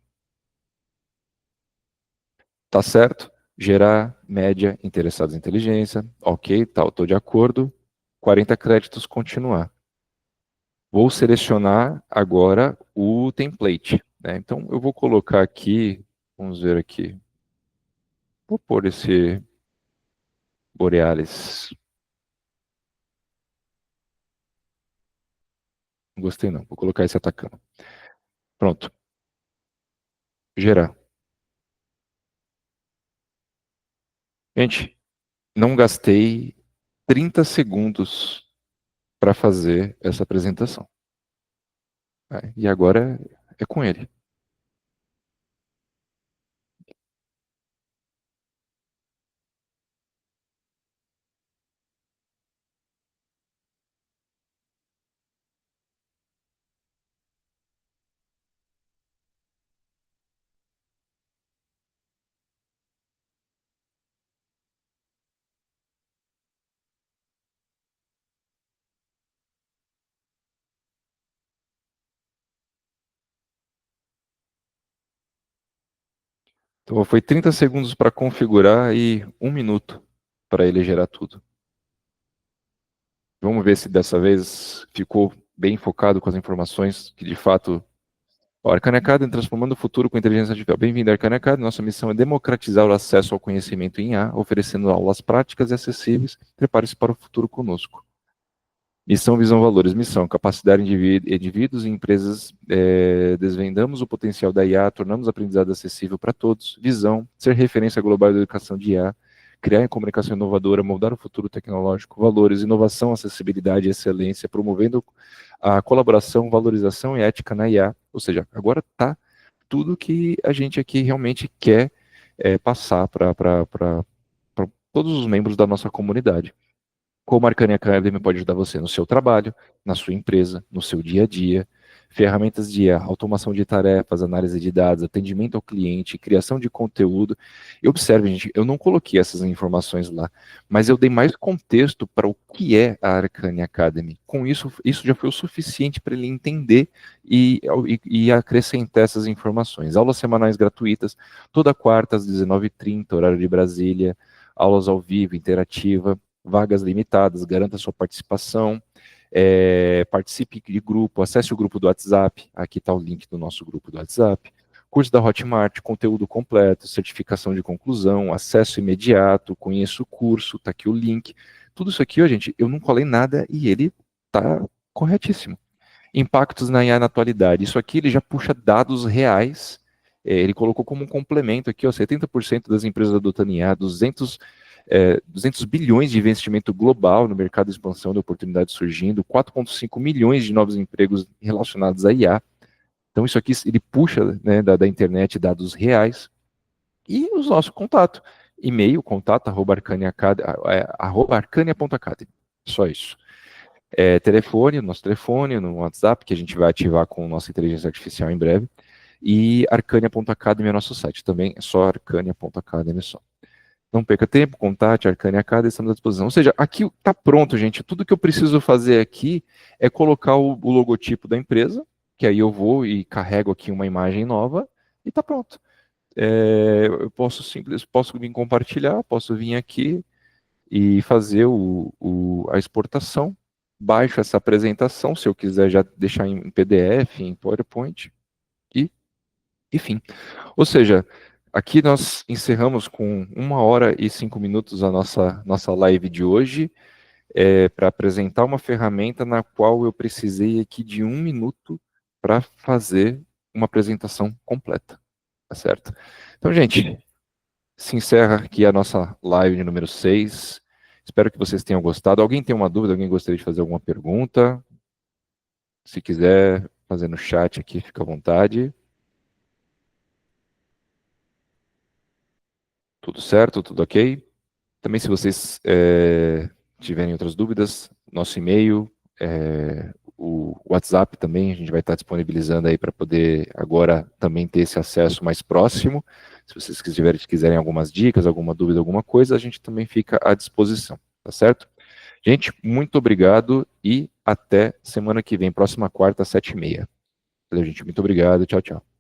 Tá certo? Gerar, média, interessados em inteligência, ok, tal, estou de acordo. 40 créditos, continuar. Vou selecionar agora o template, né? Então eu vou colocar aqui, vamos ver aqui, vou pôr esse Borealis. Não gostei não, vou colocar esse Atacama. Pronto. Gerar. Gente, não gastei 30 segundos para fazer essa apresentação. E agora é com ele. Então foi 30 segundos para configurar e 1 minuto para ele gerar tudo. Vamos ver se dessa vez ficou bem focado com as informações que de fato. Arcane Academy, transformando o futuro com inteligência artificial. Bem-vindo à Arcane Academy. Nossa missão é democratizar o acesso ao conhecimento em IA, oferecendo aulas práticas e acessíveis. Prepare-se para o futuro conosco. Missão, visão, valores. Missão, capacidade de indivíduos e empresas. Desvendamos o potencial da IA, tornamos o aprendizado acessível para todos. Visão, ser referência global da educação de IA. Criar em comunicação inovadora, moldar o futuro tecnológico. Valores, inovação, acessibilidade e excelência, promovendo a colaboração, valorização e ética na IA. Ou seja, agora está tudo que a gente aqui realmente quer passar para todos os membros da nossa comunidade. Como a Arcane Academy pode ajudar você no seu trabalho, na sua empresa, no seu dia a dia, ferramentas de automação de tarefas, análise de dados, atendimento ao cliente, criação de conteúdo. E observe, gente, eu não coloquei essas informações lá, mas eu dei mais contexto para o que é a Arcane Academy. Com isso, isso já foi o suficiente para ele entender e acrescentar essas informações. Aulas semanais gratuitas, toda quarta às 19h30, horário de Brasília, aulas ao vivo, interativa, vagas limitadas, garanta sua participação, participe de grupo, acesse o grupo do WhatsApp, aqui está o link do nosso grupo do WhatsApp, curso da Hotmart, conteúdo completo, certificação de conclusão, acesso imediato, conheça o curso, está aqui o link, tudo isso aqui, ó, gente, eu não colei nada e ele está corretíssimo. Impactos na IA na atualidade, isso aqui ele já puxa dados reais, ele colocou como um complemento aqui, ó, 70% das empresas adotando IA, 200 bilhões de investimento global no mercado de expansão de oportunidades surgindo, 4,5 milhões de novos empregos relacionados à IA. Então isso aqui ele puxa, né, da internet dados reais. E o nosso contato, e-mail, contato, @arcania.academy. Só isso. Telefone, nosso telefone, no WhatsApp, que a gente vai ativar com nossa inteligência artificial em breve. E arcania.academy é nosso site também, é só arcania.academy só. Não perca tempo, contate Arcane Academy, estamos à disposição. Ou seja, aqui está pronto, gente. Tudo que eu preciso fazer aqui é colocar o logotipo da empresa, que aí eu vou e carrego aqui uma imagem nova e está pronto. Eu posso vir compartilhar, posso vir aqui e fazer a exportação, baixo essa apresentação, se eu quiser já deixar em PDF, em PowerPoint, e enfim. Ou seja, aqui nós encerramos com 1 hora e 5 minutos a nossa live de hoje. para apresentar uma ferramenta na qual eu precisei aqui de 1 minuto para fazer uma apresentação completa, tá certo? Então, gente, se encerra aqui a nossa live de número 6. Espero que vocês tenham gostado. Alguém tem uma dúvida? Alguém gostaria de fazer alguma pergunta? Se quiser fazer no chat aqui, fica à vontade. Tudo certo? Tudo ok? Também, se vocês tiverem outras dúvidas, nosso e-mail, o WhatsApp também, a gente vai estar disponibilizando aí para poder agora também ter esse acesso mais próximo. Se vocês quiserem algumas dicas, alguma dúvida, alguma coisa, a gente também fica à disposição, tá certo? Gente, muito obrigado e até semana que vem, próxima quarta, às 7h30. Valeu, gente, muito obrigado, tchau, tchau.